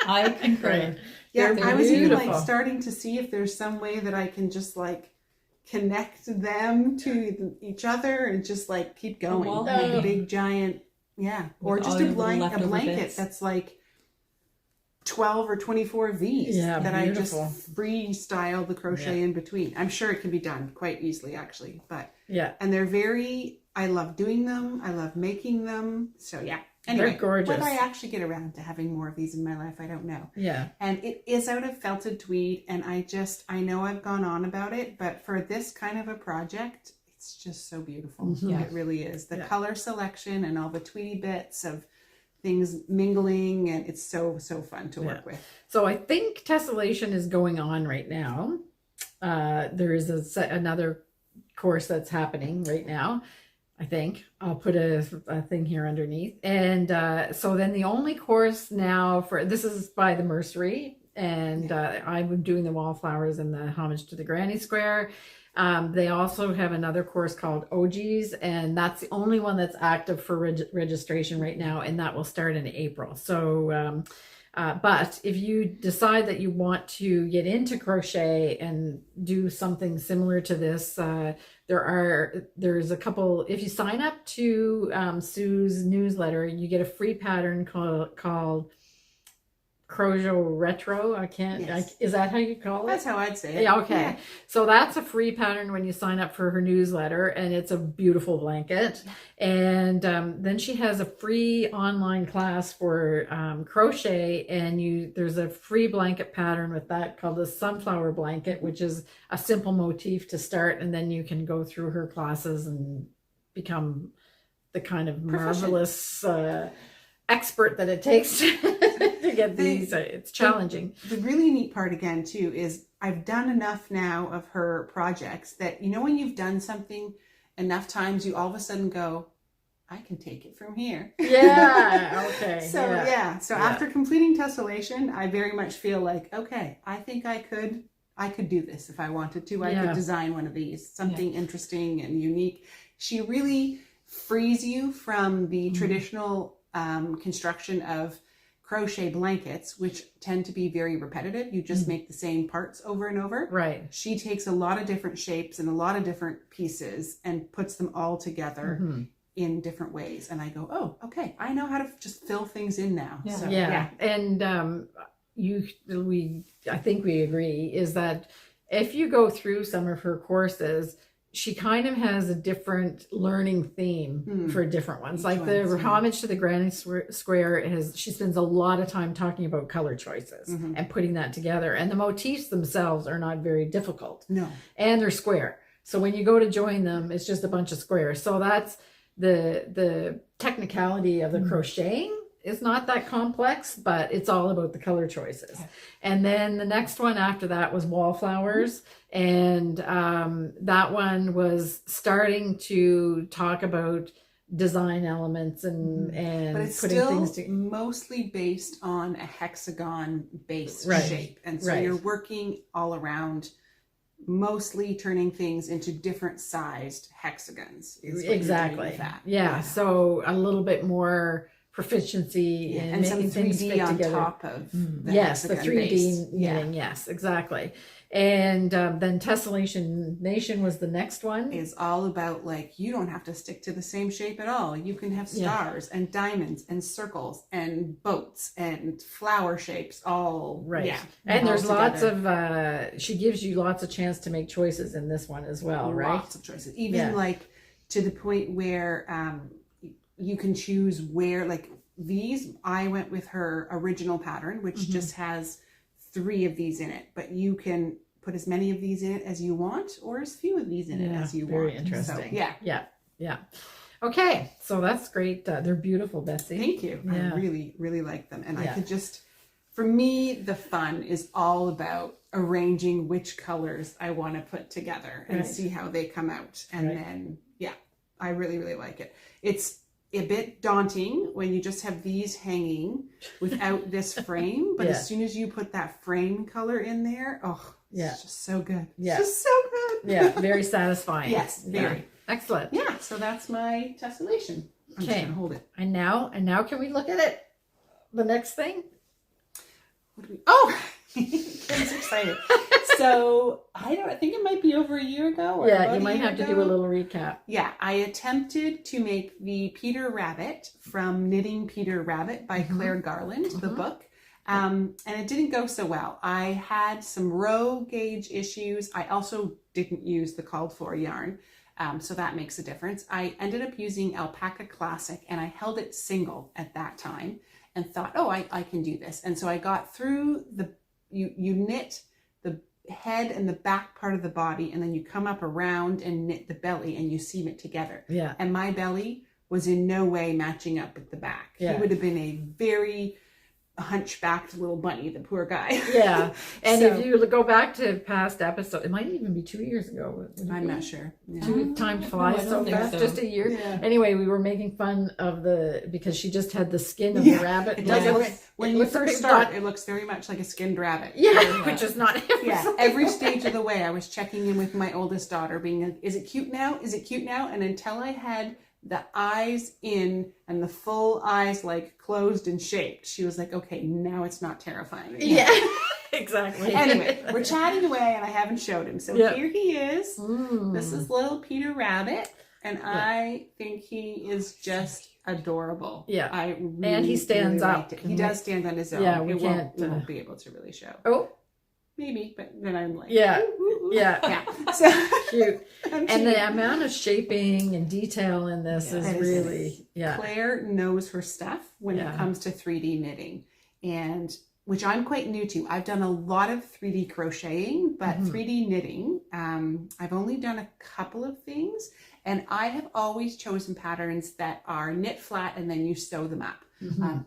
I concur. Right. Yeah, They're I was even beautiful. like starting to see if there's some way that I can just like connect them to each other and just like keep going. wall Like a hanging. big giant, or With just all a your little blanket leftover bits. that's like 12 or 24 of these Yeah, that beautiful. I just freestyle the crochet in between. I'm sure it can be done quite easily actually, Yeah, and I love doing them. I love making them. So yeah. Anyway, they're gorgeous. whether I actually get around to having more of these in my life, I don't know. Yeah, And it is out of felted tweed, and I know I've gone on about it, but for this kind of a project, it's just so beautiful. Yeah. It really is. The Yeah. color selection and all the tweedy bits of things mingling, and it's so fun to work with. so I think tessellation is going on right now. There is another course that's happening right now. I think I'll put a thing here underneath. And so then the only course now this is by the Mercery, and I'm doing the wallflowers and the homage to the granny square. They also have another course called Ogees, and that's the only one that's active for registration right now, and that will start in April. So but if you decide that you want to get into crochet and do something similar to this, there's a couple. If you sign up to Sue's newsletter, you get a free pattern called Crochet Retro. Yes. Is that how you call it? That's how I'd say it. Yeah, okay. So that's a free pattern when you sign up for her newsletter, and it's a beautiful blanket. And then she has a free online class for crochet, and there's a free blanket pattern with that called the sunflower blanket, which is a simple motif to start, and then you can go through her classes and become the kind of marvelous expert that it takes to get these. It's challenging. The really neat part again too is I've done enough now of her projects that when you've done something enough times, you all of a sudden go, I can take it from here. Yeah. Okay. So after completing tessellation, I very much feel like, okay, I think I could do this if I wanted to. I could design one of these, something interesting and unique. She really frees you from the traditional construction of crochet blankets, which tend to be very repetitive. You just make the same parts over and over. Right. She takes a lot of different shapes and a lot of different pieces and puts them all together in different ways. And I go, oh, okay, I know how to just fill things in now. Yeah. So, Yeah. And I think we agree is that if you go through some of her courses, she kind of has a different learning theme for different ones. Like the homage to the Granny Square she spends a lot of time talking about color choices and putting that together. And the motifs themselves are not very difficult. No. And they're square. So when you go to join them, it's just a bunch of squares. So that's the technicality of the crocheting is not that complex, but it's all about the color choices. Okay. And then the next one after that was Wallflowers. And that one was starting to talk about design elements and but it's putting still things together. Mostly based on a hexagon base shape. And so Right. you're working all around, mostly turning things into different sized hexagons. Is what you're doing Exactly. with that. Yeah. So a little bit more proficiency in and some making things 3D fit on together. top of the Yes, the hexagon 3D base. knitting. Yes, exactly. And then Tessellation Nation was the next one. Is all about like, you don't have to stick to the same shape at all. You can have stars and diamonds and circles and boats and flower shapes all Right. Yeah, And all there's lots together. of she gives you lots of chance to make choices in this one as well, right? Lots of choices. Even like to the point where you can choose where, like these, I went with her original pattern, which just has 3 of these in it, but you can put as many of these in it as you want, or as few of these in it as you want. Very interesting. So, Yeah. Okay, so that's great. They're beautiful, Betsy. Thank you. Yeah. I really, really like them. And I could just, for me, the fun is all about arranging which colors I want to put together and see how they come out. And then, I really, really like it. It's a bit daunting when you just have these hanging without this frame, but as soon as you put that frame color in there, it's just so good. Yeah. It's just so good. Yeah, very satisfying. Yes, very. Yeah. Excellent. Yeah, so that's my tessellation. I'm just gonna hold it. And now can we look at it? The next thing? What do we, Kim's excited. So I think it might be over a year ago. Or Yeah, you might have to do a little recap. Yeah, I attempted to make the Peter Rabbit from Knitting Peter Rabbit by Claire Garland, the book. And it didn't go so well. I had some row gauge issues. I also didn't use the called for yarn. So that makes a difference. I ended up using Alpaca Classic and I held it single at that time and thought, I can do this. And so I got through you knit the head and the back part of the body, and then you come up around and knit the belly and you seam it together. Yeah. And my belly was in no way matching up with the back. Yeah. He would have been a very hunchbacked little bunny, the poor guy. Yeah. And So- if you go back to past episodes, it might even be 2 years ago. Would it I'm be? not sure. Yeah. Time flies I so don't think fast, so. just a year. Yeah. Anyway, we were making fun of because she just had the skin of the rabbit. It does Like, look, when you looks first pretty start, not- it looks very much like a skinned rabbit. Yeah, which is not. Yeah, every stage of the way, I was checking in with my oldest daughter, being like, is it cute now? Is it cute now? And until I had the eyes in and the full eyes like closed and shaped, she was like, okay, now it's not terrifying. Yeah, exactly. Anyway, we're chatting away and I haven't showed him. So here he is. This is little Peter Rabbit. And I think he is just adorable. Yeah. I really, And he stands really up. liked it. He does stand on his own. Yeah, we we can't, won't be able to really show. Oh, Maybe, but then I'm like, Yeah. ooh, ooh, ooh. Yeah. Yeah. So cute. I'm And the cheating. amount of shaping and detail in this is It is. really, Claire knows her stuff when Yeah. it comes to 3D knitting, and which I'm quite new to. I've done a lot of 3D crocheting, but 3D knitting, I've only done a couple of things, and I have always chosen patterns that are knit flat and then you sew them up.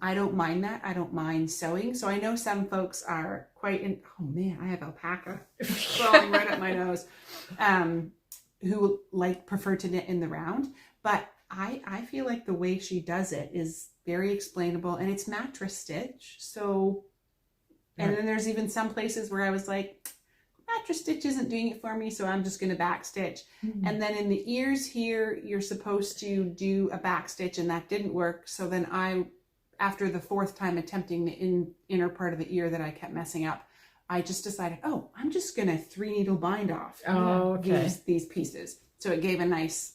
I don't mind that. I don't mind sewing. So I know some folks are quite oh man, I have alpaca crawling right up my nose, who prefer to knit in the round. But I feel like the way she does it is very explainable, and it's mattress stitch. So, and then there's even some places where I was like, mattress stitch isn't doing it for me, so I'm just going to back stitch. And then in the ears here, you're supposed to do a back stitch, and that didn't work. So then I after the fourth time attempting the inner part of the ear that I kept messing up, I just decided, oh, I'm just going to 3-needle bind off these pieces. So it gave a nice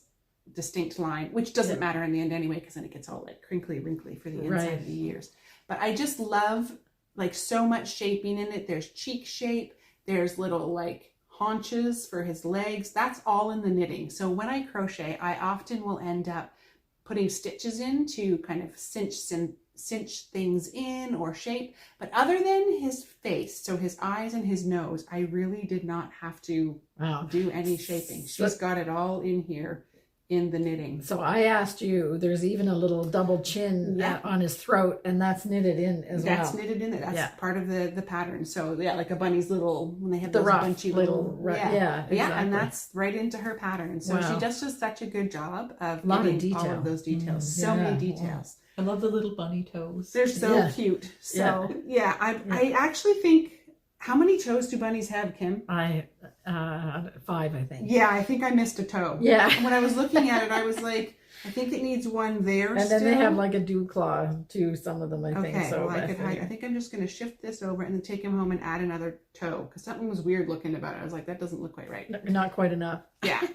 distinct line, which doesn't matter in the end anyway, because then it gets all like crinkly, wrinkly for the inside of the ears. But I just love like so much shaping in it. There's cheek shape. There's little like haunches for his legs. That's all in the knitting. So when I crochet, I often will end up putting stitches in to kind of cinch things in or shape. But other than his face, so his eyes and his nose, I really did not have to do any shaping. She's got it all in here in the knitting. So I asked you, there's even a little double chin on his throat, and that's knitted in as well. That's knitted in there. That's part of the pattern. So like a bunny's little, when they have those rough, bunchy little exactly. and that's right into her pattern. So she does just such a good job of getting all of those details. So many details. I love the little bunny toes. They're so cute. So I actually think, how many toes do bunnies have, Kim? 5, I think. Yeah, I think I missed a toe. Yeah. And when I was looking at it, I was like, I think it needs one there. And then they have like a dew claw too, some of them, I think. Okay, So well, I think I'm just going to shift this over and then take him home and add another toe, because something was weird looking about it. I was like, that doesn't look quite right. Not quite enough. Yeah.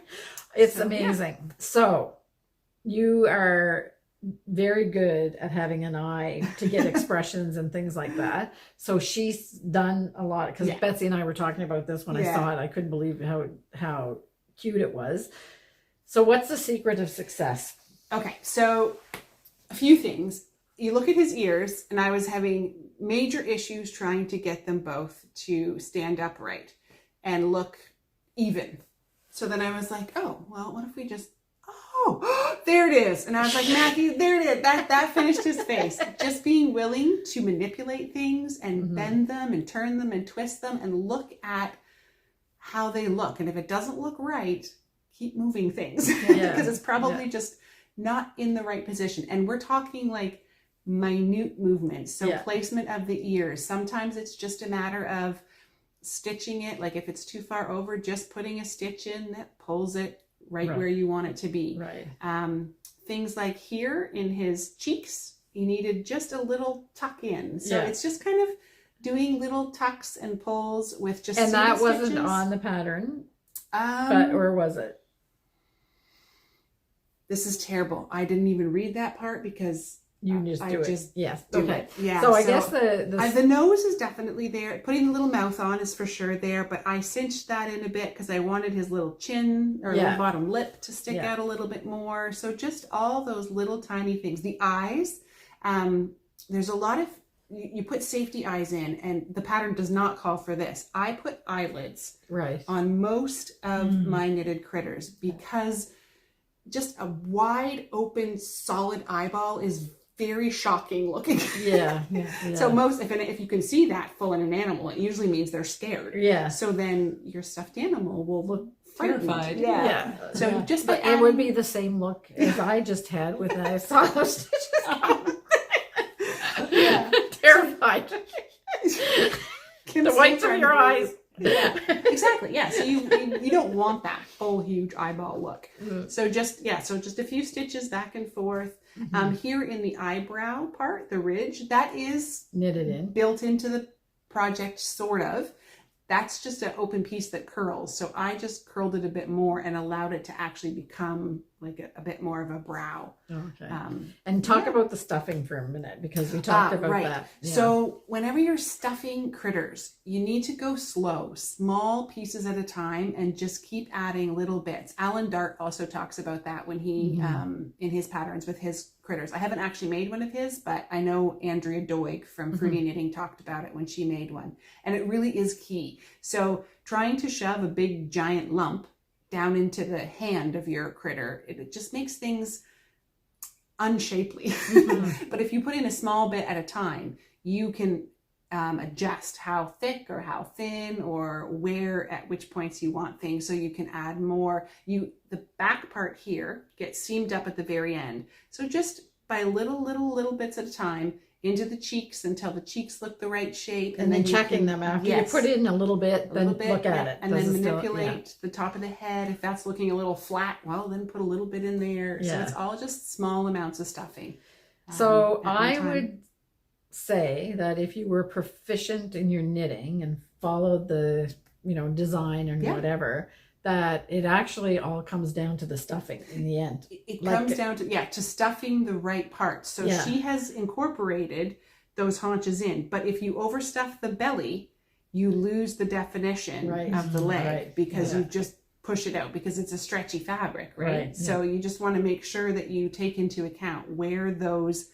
It's amazing. Yeah. So you are very good at having an eye to get expressions and things like that. So she's done a lot, because Betsy and I were talking about this when I saw it. I couldn't believe how cute it was. So what's the secret of success? Okay, so a few things. You look at his ears, and I was having major issues trying to get them both to stand upright and look even. So then I was like, oh, well, what if we just, there it is. And I was like, Matthew, there it is. That finished his face. Just being willing to manipulate things and bend them and turn them and twist them and look at how they look. And if it doesn't look right, keep moving things, because it's probably just not in the right position. And we're talking like minute movements. So placement of the ears. Sometimes it's just a matter of stitching it. Like if it's too far over, just putting a stitch in that pulls it right where you want it to be. Right. Things like here in his cheeks, he needed just a little tuck in. So it's just kind of doing little tucks and pulls with just and that stitches. wasn't on the pattern, or was it? This is terrible. I didn't even read that part because you just do it. Yes. Okay. Yeah. So I guess the nose is definitely there. Putting the little mouth on is for sure there, but I cinched that in a bit because I wanted his little chin or little bottom lip to stick out a little bit more. So just all those little tiny things. The eyes, there's a lot of, you put safety eyes in, and the pattern does not call for this. I put eyelids on most of my knitted critters because just a wide open solid eyeball is very shocking looking. So most, if you can see that full in an animal, it usually means they're scared. So then your stuffed animal will look terrified. So just but it would be the same look as I just had when I saw those stitches. Terrified. The whites of your eyes. Exactly. So you don't want that full huge eyeball look. So just a few stitches back and forth. Here in the eyebrow part, the ridge, that is knitted in, built into the project, sort of. That's just an open piece that curls. So I just curled it a bit more and allowed it to actually become like a bit more of a brow. Okay. And talk about the stuffing for a minute, because we talked about that. Yeah. So whenever you're stuffing critters, you need to go slow, small pieces at a time, and just keep adding little bits. Alan Dart also talks about that when he, in his patterns with his critters. I haven't actually made one of his, but I know Andrea Doig from Fruity Knitting talked about it when she made one. And it really is key. So trying to shove a big giant lump down into the hand of your critter, it just makes things unshapely. But if you put in a small bit at a time, you can adjust how thick or how thin or where at which points you want things, so you can add more. The back part here gets seamed up at the very end, so just by little bits at a time into the cheeks until the cheeks look the right shape, and then checking them after you put in a little bit, then look at it, and then manipulate the top of the head. If that's looking a little flat, well, then put a little bit in there. So it's all just small amounts of stuffing. So at one I time. would say that if you were proficient in your knitting and followed the, design and Yeah. whatever, that it actually all comes down to the stuffing in the end. It Like- comes down to stuffing the right parts. So Yeah. she has incorporated those haunches in, but if you overstuff the belly, you lose the definition Right. of the leg Right. because Yeah. you just push it out because it's a stretchy fabric, right? Right, So you just want to make sure that you take into account where those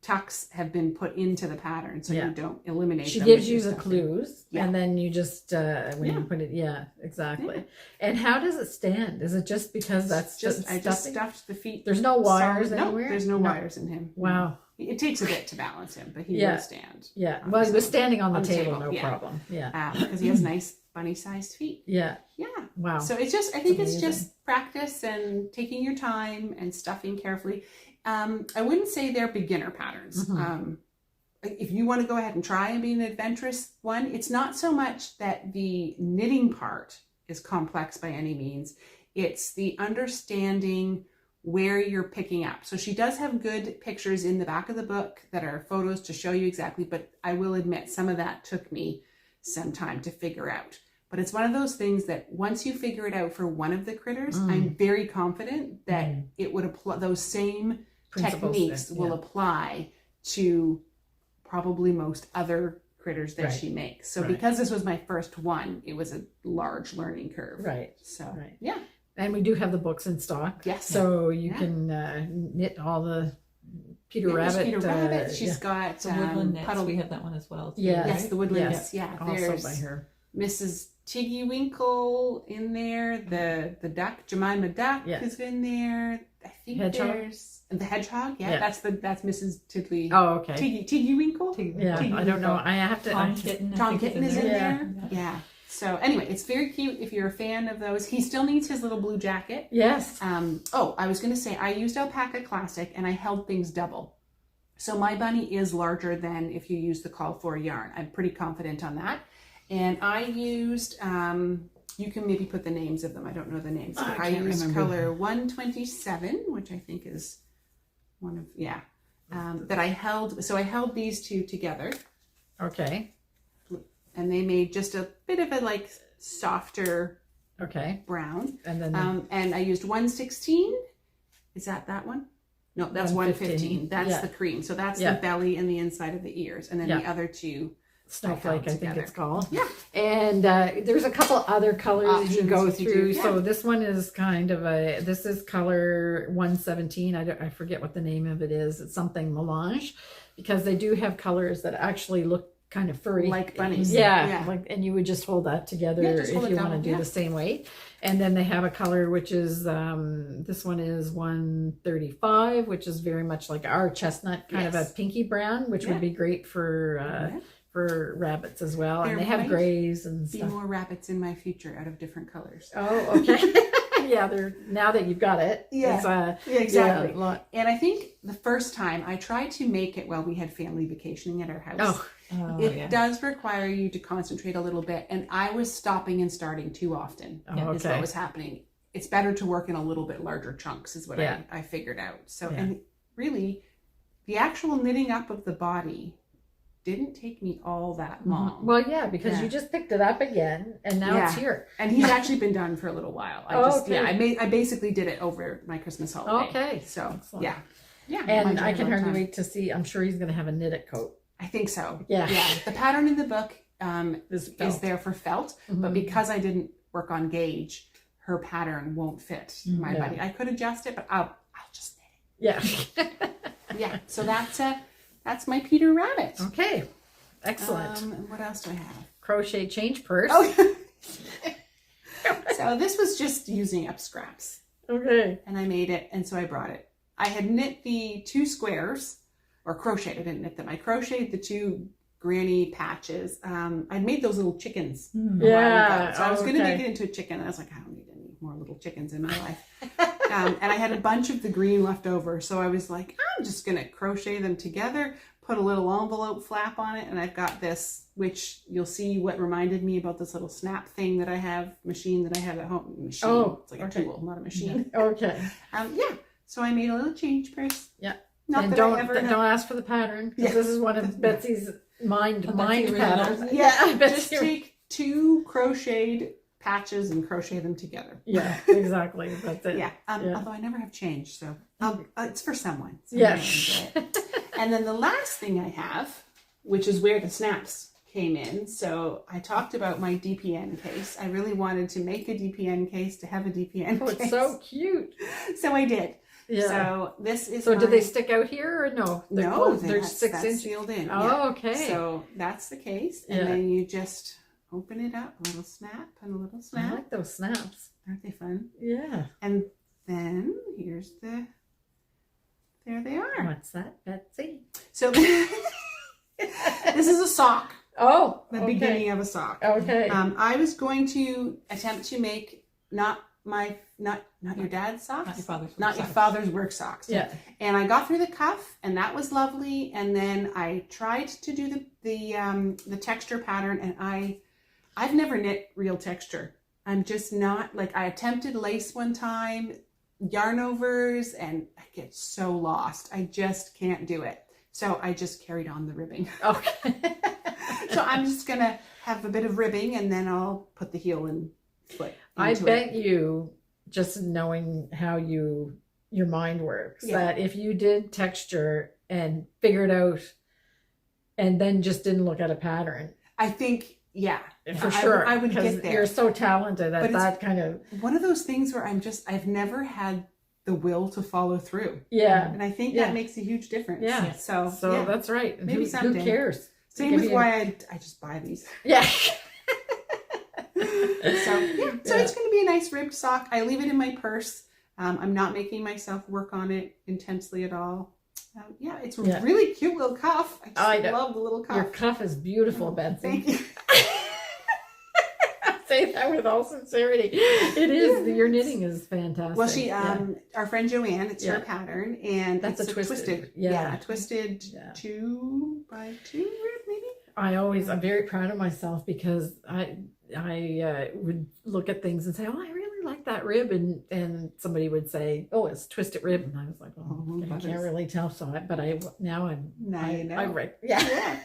tucks have been put into the pattern so Yeah. you don't eliminate She them gives with you your the stuffing. clues, Yeah. and then you just when Yeah. you put it, exactly. Yeah. And how does it stand? Is it just because that's just I just stuffing? stuffed the feet. There's no wires solid. anywhere? No, there's no No. wires in him. Wow. It takes a bit to balance him, but he Yeah. will stand. Yeah. Well, he was standing on the On the table, table, no yeah. problem. Yeah. Because he has nice bunny-sized feet. Yeah. Yeah. Wow. So it's just, I think it's amazing. just practice and taking your time and stuffing carefully. I wouldn't say they're beginner patterns. Mhm. If you want to go ahead and try and be an adventurous one, it's not so much that the knitting part is complex by any means. It's the understanding where you're picking up. So she does have good pictures in the back of the book that are photos to show you exactly, but I will admit some of that took me some time to figure out. But it's one of those things that once you figure it out for one of the critters, I'm very confident that it would apply, those same Principles techniques there, will yeah. apply to probably most other critters that Right. she makes. So Right. because this was my first one, it was a large learning curve. Right. So Right. yeah. And we do have the books in stock. Yes. So you Yeah. can knit all the Peter Yeah, there's Rabbit. Peter Rabbit. She's got The woodland knits. puddle. We have that one as well. Too, Yeah. right? Yes, the woodland. Yes. Yeah. also There's by her. Mrs. Tiggy Winkle in there. The duck, Jemima Duck Yeah. is in there. I think Hedgehog? there's the hedgehog. Yeah, Yeah. that's Mrs. Tiddly. Oh, okay. Tiggy Winkle. Yeah, Tiggy I don't know. Winkle. I have to. Tom Kitten. I Tom think, Kitten is in there. there. Yeah. So anyway, it's very cute if you're a fan of those. He still needs his little blue jacket. Yes. I was going to say I used Alpaca Classic and I held things double. So my bunny is larger than if you use the Call for yarn. I'm pretty confident on that. And I used, you can maybe put the names of them. I don't know the names. But I can't used remember. color 127, which I think is one of, that I held. So I held these two together Okay. and they made just a bit of a like softer Okay. brown. And then And I used 116. Is that one? No, that's 115. 115. That's Yeah. the cream. So that's Yeah. the belly and the inside of the ears. And then the Yeah. other two. Snowflake, I think together. it's called. Yeah. And there's a couple other colors you Options go you can through. do, So yeah. this one is kind of this is color 117. I forget what the name of it is. It's something melange because they do have colors that actually look kind of furry. Like bunnies. Yeah, Yeah. like, and you would just hold that together Yeah, just if hold it you down, want to do yeah. the same weight. And then they have a color which is this one is 135, which is very much like our chestnut, kind of a Yes. pinky brown, which Yeah. would be great for rabbits as well. There And they have might grays and Be stuff. more rabbits in my future out of different colors. Oh, okay. Yeah, they're now that you've got it. Yeah. It's, Yeah, exactly. Yeah, a lot. And I think the first time I tried to make it while we had family vacationing at our house. Oh, Oh, It yeah. does require you to concentrate a little bit, and I was stopping and starting too often. Oh, Is okay. what was happening. It's better to work in a little bit larger chunks, is what Yeah. I figured out. So, Yeah. and really, the actual knitting up of the body didn't take me all that long. Well, yeah, because Yeah. you just picked it up again, and now it's Yeah. here. And he's actually been done for a little while. Okay. I basically did it over my Christmas holiday. Okay. So Excellent. yeah. And might I take can a long hardly time. wait to see. I'm sure he's going to have a knitted coat. I think so. Yeah. Yeah. The pattern in the book This is there for felt, but Mhm. because I didn't work on gauge, her pattern won't fit my Yeah. body. I could adjust it, but I'll just knit Yeah. it. Yeah. So that's my Peter Rabbit. Okay. Excellent. And what else do I have? Crochet change purse. Oh. So this was just using up scraps, Okay. and I made it, and so I brought it. I had knit the two squares, or crocheted. I didn't knit them. I crocheted the two granny patches. I'd made those little chickens a while Yeah. ago. So I was going to okay. make it into a chicken. And I was like, I don't need any more little chickens in my life. And I had a bunch of the green left over. So I was like, I'm just going to crochet them together, put a little envelope flap on it. And I've got this, which you'll see what reminded me about this little snap thing that I have, machine that I have at home. Oh, it's like okay. a tool, not a machine. Okay. Yeah. So I made a little change purse. Yeah. Not And that don't I ever don't ask for the pattern, because Yeah. this is one of Betsy's mind Betsy patterns. originals. Yeah, just Betsy. take 2 crocheted patches and crochet them together. Yeah, exactly. That's it. Yeah. Yeah. Although I never have changed, so it's for someone. Yeah. And then the last thing I have, which is where the snaps came in. So I talked about my DPN case. I really wanted to make a DPN case to have a DPN Oh, case. it's so cute. So I did. Yeah. So this is. So do they stick out here or no? They're No, closed. They're that's 6 inches. sealed in. Oh, yeah. okay. So that's the case, and Yeah. then you just open it up, a little snap and a little I snap. like those snaps. Aren't they fun? Yeah. And then here's there they are. What's that, Betsy? So this is a sock, Oh, the okay. beginning of a sock. Okay. I was going to attempt to make not your dad's socks, Not your father's work not your socks. father's work socks. Yeah. And I got through the cuff, and that was lovely. And then I tried to do the texture pattern, and I've never knit real texture. I'm just not, like, I attempted lace one time, yarn overs, and I get so lost. I just can't do it. So I just carried on the ribbing. Okay. So I'm just gonna have a bit of ribbing, and then I'll put the heel and foot I into bet it. you, just knowing how your mind works, Yeah. that if you did texture and figured out and then just didn't look at a pattern, I think, yeah, for sure, I would because get there. you're so talented at But it's- that kind of, One of those things where I've never had the will to follow through. yeah. And I think Yeah. that makes a huge difference. Yeah. So, So yeah. that's right. And Maybe who someday. cares? Same Give with you- why I just buy these. Yeah. So yeah, so Yeah. it's going to be a nice ribbed sock. I leave it in my purse. I'm not making myself work on it intensely at all. Yeah, it's a Yeah. really cute little cuff. I I know. love the little cuff. Your cuff is beautiful, Betsy. Thank you. I say that with all sincerity. It is. Your knitting is fantastic. Well, she, Yeah. our friend Joanne, it's her Yeah. pattern, and That's it's a twisted, yeah. a twisted Yeah. 2x2 rib, maybe. I'm very proud of myself, because I would look at things and say, oh, I really like that rib, and somebody would say, oh, it's twisted rib, and I was like, oh, I can't really tell. So, now you know. I'm right. Yeah. Yeah.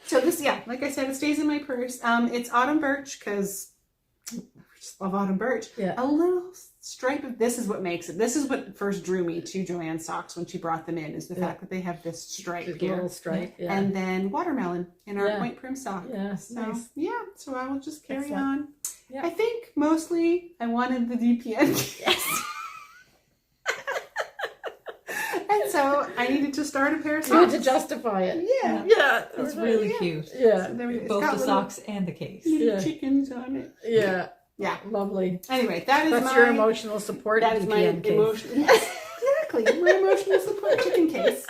So this, yeah, like I said, it stays in my purse. It's autumn birch, because I just love autumn birch. Yeah. A little stripe of, this is what makes it. This is what first drew me to Joanne's socks when she brought them in, is the fact that they have this stripe Just a here. little stripe. Yeah. And then watermelon in our Yeah. point prim sock. Yeah, So nice. yeah, so I will just carry Excellent. on. Yeah. I think mostly I wanted the DPN. Yes. And so I needed to start a pair of You had socks. to justify it. Yeah. Yeah. It's really Yeah. cute. Yeah. So there we go. It's Both got the little- socks and the case. little Yeah. chickens on it. Yeah. Yeah. Lovely. Anyway, that is That's your emotional support. That is my DPN case. emotion. Yes, exactly. My emotional support chicken case.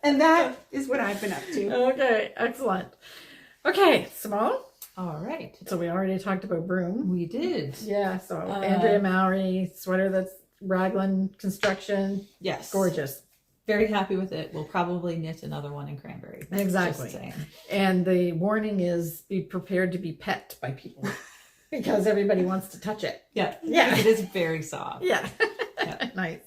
And that is what I've been up to. Okay. Excellent. Okay, Simone. All right. So we already talked about Brume. We did. Yeah. So Andrea Mowry sweater, that's raglan construction. Yes. Gorgeous. Very happy with it. We'll probably knit another one in cranberry. Exactly. Just saying. And the warning is, be prepared to be pet by people because everybody wants to touch it. Yeah. Yeah. It is very soft. Yeah. Yeah. Nice.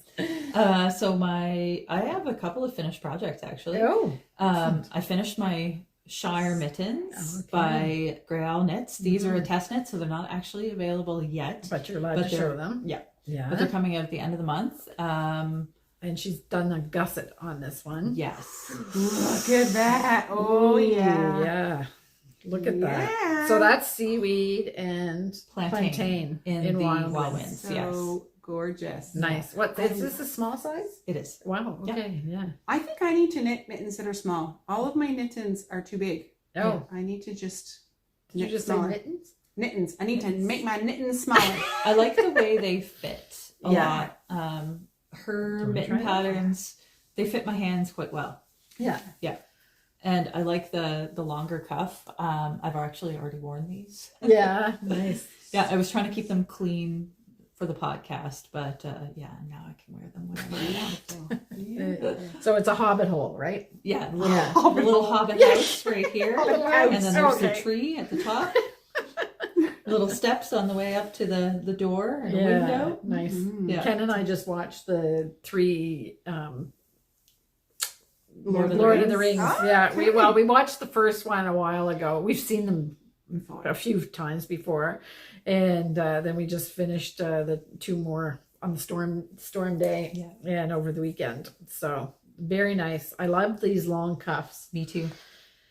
So I have a couple of finished projects actually. Oh. I finished my Shire mittens by Grail Knits. These are a test knit, so they're not actually available yet. But you're allowed to they're- show them. Yeah. Yeah. But they're coming out at the end of the month. And she's done a gusset on this one. Yes. Look at that. Oh, Ooh, yeah. Yeah. Look at that. Yeah. So that's seaweed and Plantain in the Wild Wild Winds. Winds. So gorgeous. Nice. What is this, a small size? It is. Wow. Okay. Yeah. I think I need to knit mittens that are small. All of my knittens are too big. Oh. I need to just Did you knit just smaller. say mittens? Knittens. I need to make my knittens smaller. I like the way they fit a Yeah. lot. Her Do you wanna mitten try it? patterns, they fit my hands quite well. Yeah. And I like the longer cuff. I've actually already worn these. Yeah. Nice. Yeah, I was trying to keep them clean for the podcast, but yeah, now I can wear them whenever I want. So it's a hobbit hole, right? Yeah, Yeah. the little hobbit Yeah. house right here. Hobbit And house, then there's okay. the tree at the top. Little steps on the way up to the door and a Yeah. window. Nice. Mhm. Yeah. Ken and I just watched the 3 Lord of the Rings. Oh, Yeah, okay. we watched the first one a while ago. We've seen them a few times before, and then we just finished the 2 more on the storm day and over the weekend. So very nice. I love these long cuffs. Me too.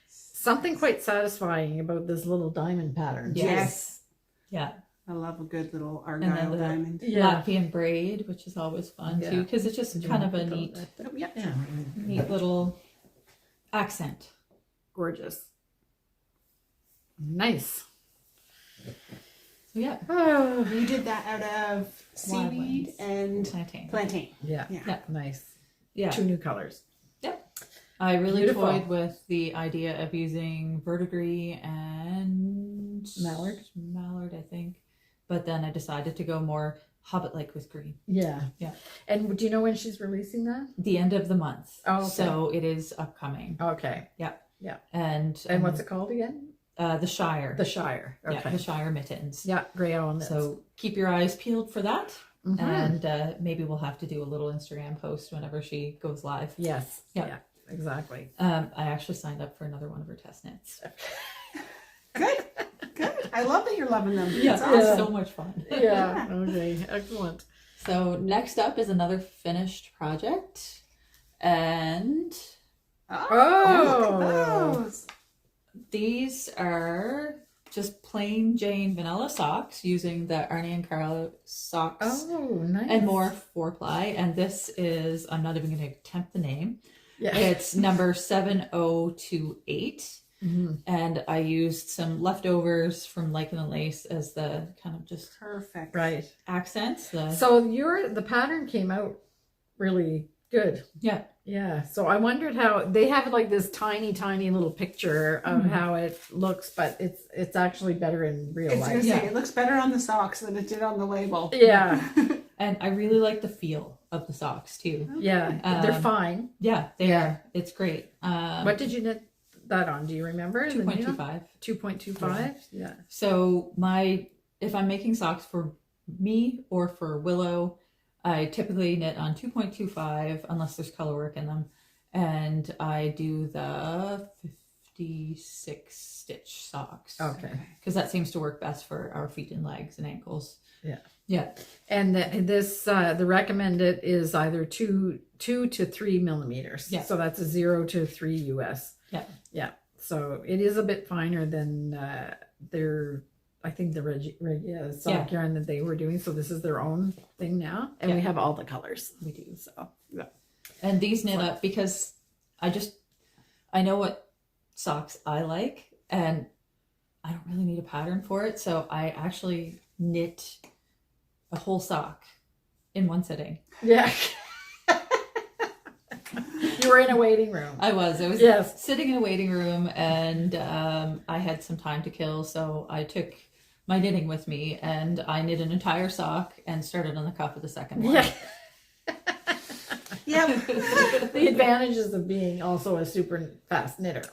Something quite satisfying about this little diamond pattern. Yes. Yeah. I love a good little And then argyle the diamond. Latvian braid, which is always fun Yeah. too, because it's just kind of a neat Oh, yeah. little accent. Gorgeous. Nice. So yeah, Oh, You did that out of seaweed Wildlands. and plantain. plantain. yeah. Yeah. Nice. Yeah. 2 new colors. I really Beautiful. toyed with the idea of using verdigris and Mallard, I think. But then I decided to go more Hobbit-like with green. Yeah. Yeah. And do you know when she's releasing that? The end of the month. Oh, okay. So it is upcoming. Okay. And what's it called again? the Shire. The Shire. Okay. Yeah, the Shire mittens. Yeah, gray on it. So keep your eyes peeled for that. Mhm. And maybe we'll have to do a little Instagram post whenever she goes live. Yes. Yeah. Yeah. Exactly. I actually signed up for another one of her test knits. Good. Good. I love that you're loving them. Yeah, It's it's awesome. so much fun. Yeah. Okay. Excellent. So next up is another finished project, and Oh, look at those. these are just plain Jane vanilla socks using the Arne and Cowl socks Oh, nice. and more 4-ply. And this is, I'm not even going to attempt the name. Yeah. It's number 7028. Mhm. And I used some leftovers from Lichen and Lace as the kind of just Perfect. Right. accents. So the pattern came out really good. Yeah. Yeah. So I wondered how they have like this tiny little picture of how it looks, but it's actually better in real It's life. gonna Yeah. say it looks better on the socks than it did on the label. Yeah. And I really like the feel of the socks too. Yeah. They're fine. Yeah, they Yeah. are. It's great. What did you knit that on? Do you remember? The needle? 2.25. 2.25? Yeah. So if I'm making socks for me or for Willow, I typically knit on 2.25 unless there's color work in them. And I do the 56 stitch socks. Okay. Because that seems to work best for our feet and legs and ankles. Yeah. Yeah. And the recommended is either 2 to 3 millimeters. Yeah. So that's a 0 to 3 US. Yeah. Yeah. So it is a bit finer than I think the Regia sock yarn that they were doing. So this is their own thing now. And we have all the colors. We do. So yeah. And these knit up because I know what socks I like and I don't really need a pattern for it. So I actually knit a whole sock in one sitting. Yeah. You were in a waiting room. I was Yes. sitting in a waiting room and I had some time to kill. So I took my knitting with me and I knit an entire sock and started on the cuff of the second one. Yeah. Yep. The advantages of being also a super fast knitter.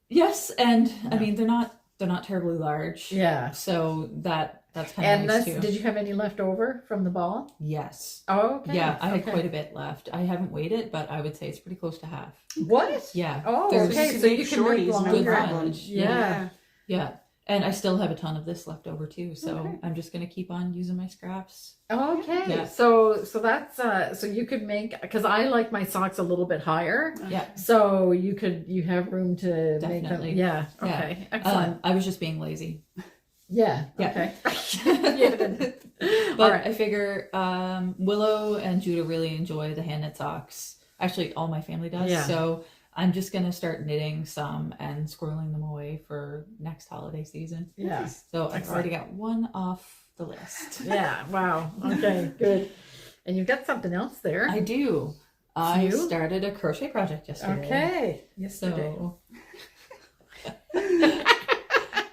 Yes. And I mean, they're not terribly large. Yeah. So that's kind of And nice too. did you have any left over from the ball? Yes. Oh, okay. Yeah, I had Okay. quite a bit left. I haven't weighed it, but I would say it's pretty close to half. What? Yeah. Oh, There's okay. you So can you make can make shorties, no longer. problem. Yeah. Yeah. And I still have a ton of this left over too. So Okay. I'm just going to keep on using my scraps. Okay. Yeah. So that's so you could make, because I like my socks a little bit higher. Yeah. So you have room to make them. Definitely. Yeah. Okay. Excellent. I was just being lazy. Yeah. Yeah. Okay. Yeah. But All right. I figure Willow and Judah really enjoy the hand knit socks. Actually, all my family does. Yeah. So I'm just going to start knitting some and squirreling them away for next holiday season. Yeah. So I've Excellent. already got one off the list. Yeah. Wow. Okay. Good. And you've got something else there. I do. I Few? started a crochet project yesterday. Okay. Yesterday. So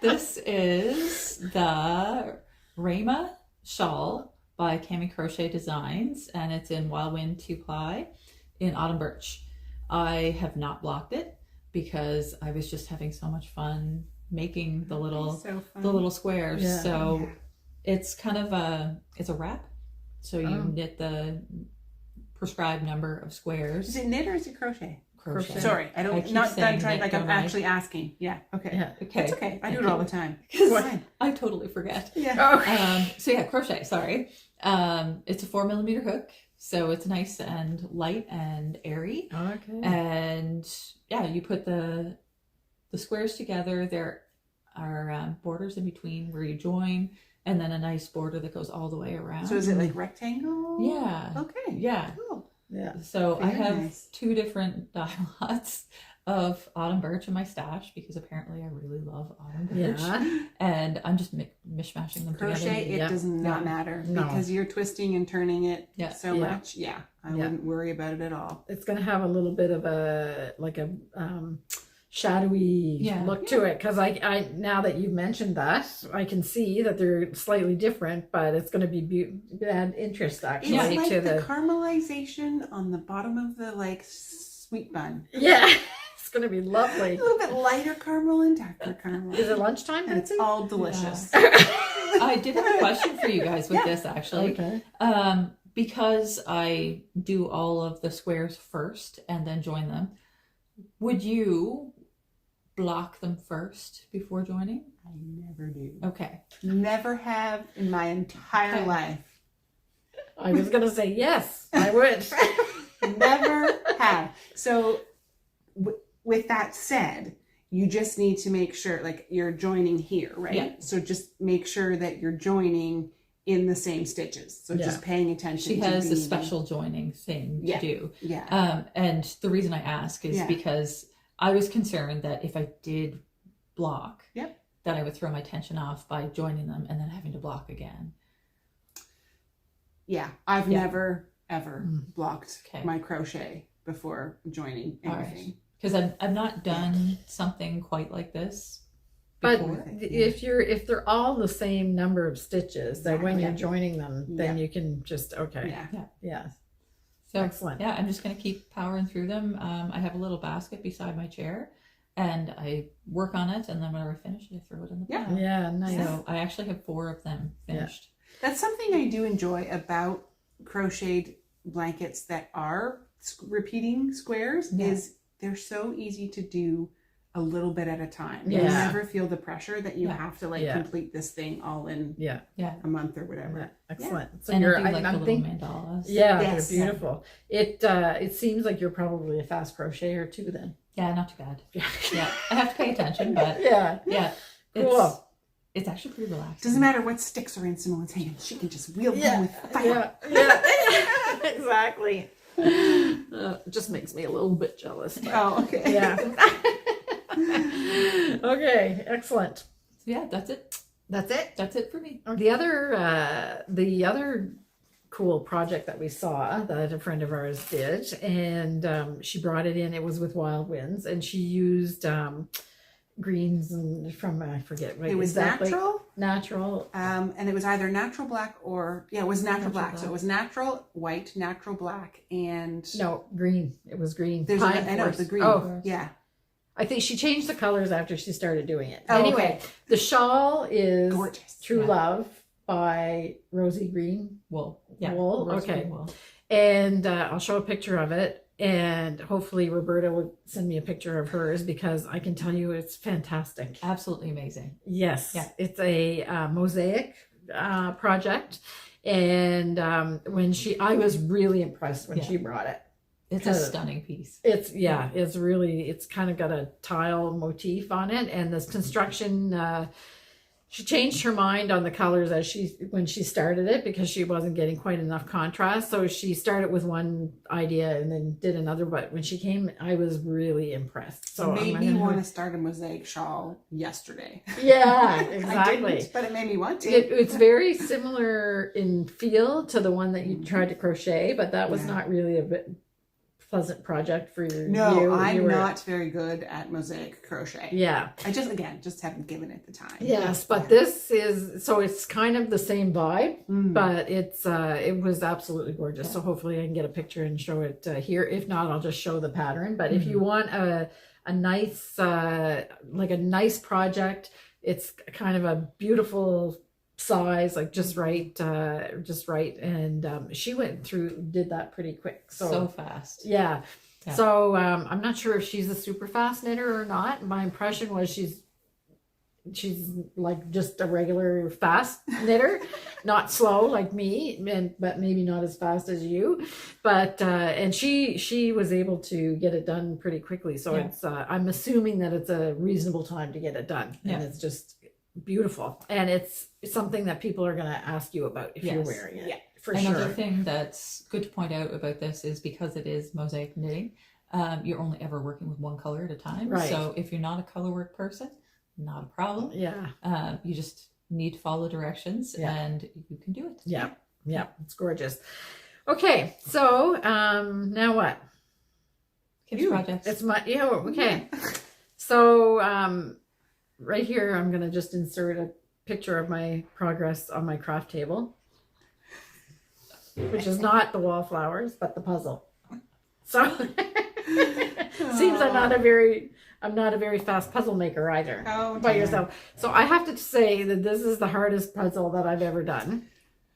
this is the Raima Shawl by KAME Crochet Designs, and it's in Wild Wind 2-ply in Autumn Birch. I have not blocked it because I was just having so much fun making the little squares. Yeah. So it's kind of it's a wrap. So you Oh. knit the prescribed number of squares. Is it knit or is it crochet? crochet. Sorry, I I don't, keep not done saying trying, it, like I'm don't I? actually asking. Yeah, okay. Yeah. Okay. It's okay. I do it all the time. Because I totally forget. Yeah. So yeah, crochet, sorry. It's a 4mm hook, so it's nice and light and airy. Okay. And yeah, you put the squares together. There are borders in between where you join, and then a nice border that goes all the way around. So is it like rectangle? Yeah. Okay. Yeah. Cool. Yeah. So I Very have nice. 2 different dye lots of autumn birch in my stash because apparently I really love autumn birch. Yeah. And I'm just mishmashing them Crochet, together. it Yeah. does not Yeah. matter No. because you're twisting and turning it Yeah. so Yeah. much. Yeah, I Yeah. wouldn't worry about it at all. It's going to have a little bit of a shadowy Yeah. look to it, because I now that you've mentioned that, I can see that they're slightly different, but it's going to be add interest It's actually like to the caramelization on the bottom of the like sweet bun. yeah. It's going to be lovely. A little bit lighter caramel and darker caramel. Is it lunchtime, And it's Betsy? all delicious. I did have a question for you guys with this actually. Okay. Because I do all of the squares first and then join them, would you block them first before joining? I never do. Okay. Never have in my entire Okay. life. I was going to say yes, I would. Never have. So with that said, you just need to make sure, like, you're joining here, right? Yeah. So just make sure that you're joining in the same stitches. So Yeah. just paying attention. She to has a being- special joining thing Yeah. to do. Yeah. And the reason I ask is Yeah. because I was concerned that if I did block, Yep. that I would throw my tension off by joining them and then having to block again. Yeah. I've Yeah. never, ever Mm. blocked Okay. my crochet before joining All right. anything. Because I've not done something quite like this But before. if they're all the same number of stitches, that when you're Exactly. joining them, then Yeah. you can just Yeah. yeah. So Excellent. yeah, I'm just going to keep powering through them. I have a little basket beside my chair and I work on it, and then whenever I finish it, I throw it in the Yeah. pile. Yeah, nice. So I actually have 4 of them finished. That's something I do enjoy about crocheted blankets that are repeating squares Yeah. is they're so easy to do a little bit at a time. You Yeah. never feel the pressure that you Yeah. have to like Yeah. complete this thing all in Yeah, a month or whatever. excellent. So And you're, I do like the I'm little thinking, mandalas. yeah, Yes. they're beautiful. It seems like you're probably a fast crocheter too, then. Yeah, not too bad. Yeah, Yeah, I have to pay attention, but yeah, yeah, cool. it's actually pretty relaxing. Doesn't matter what sticks are in Simone's hand. She can just wield them with fire. yeah, exactly. It just makes me a little bit jealous. but- Oh, okay. Yeah. Okay, excellent. So yeah, that's it. That's it. That's it for me. The other cool project that we saw that a friend of ours did, and she brought it in. It was with Wild Winds, and she used greens and from I forget what It was exactly. natural. Natural. And it was either natural black or it was natural black. So black. it was natural white, natural black, and No, green. It was green. there's Pine I know Forest. the green. Oh, Yeah. I think she changed the colors after she started doing it. Oh, Anyway, okay. the shawl is Gorgeous. True Yeah. Love by Rosie Green. Wool. Yeah. Wool, rose okay. green wool. And I'll show a picture of it. And hopefully Roberta will send me a picture of hers, because I can tell you it's fantastic. Absolutely amazing. Yes. Yeah. It's a mosaic project. And I was really impressed when Yeah. she brought it. It's a stunning piece. It's it's kind of got a tile motif on it, and this construction, she changed her mind on the colors when she started it, because she wasn't getting quite enough contrast. So she started with one idea and then did another, but when she came, I was really impressed. So made I'm me gonna- want to start a mosaic shawl yesterday. Yeah, I exactly. didn't, but it made me want to. It's very similar in feel to the one that you tried to crochet, but that was Yeah. not really a pleasant project for you. No, You I'm were- not very good at mosaic crochet. Yeah. I just haven't given it the time. Yes, but Yeah. this is, so it's kind of the same vibe, Mm. but it was absolutely gorgeous. So hopefully I can get a picture and show it here. If not, I'll just show the pattern. But if you want a nice like a nice project, it's kind of a beautiful size, like just right, and she did that pretty quick. So fast. Yeah. Yeah. So I'm not sure if she's a super fast knitter or not. My impression was she's like just a regular fast knitter, not slow like me, but maybe not as fast as you. But and she was able to get it done pretty quickly. So it's I'm assuming that it's a reasonable time to get it done, and it's just beautiful, and it's something that people are going to ask you about if you're wearing it. Yeah, for Another sure. thing that's good to point out about this is because it is mosaic knitting, you're only ever working with one color at a time. Right. So if you're not a color work person, not a problem. Yeah. You just need to follow directions and you can do it. Yeah. Yeah. It's gorgeous. Okay. So now what? Kids projects. It's my, okay. So right here, I'm going to just insert a picture of my progress on my craft table, which is not the wallflowers, but the puzzle. So seems I'm not a very fast puzzle maker either. By yourself. So I have to say that this is the hardest puzzle that I've ever done.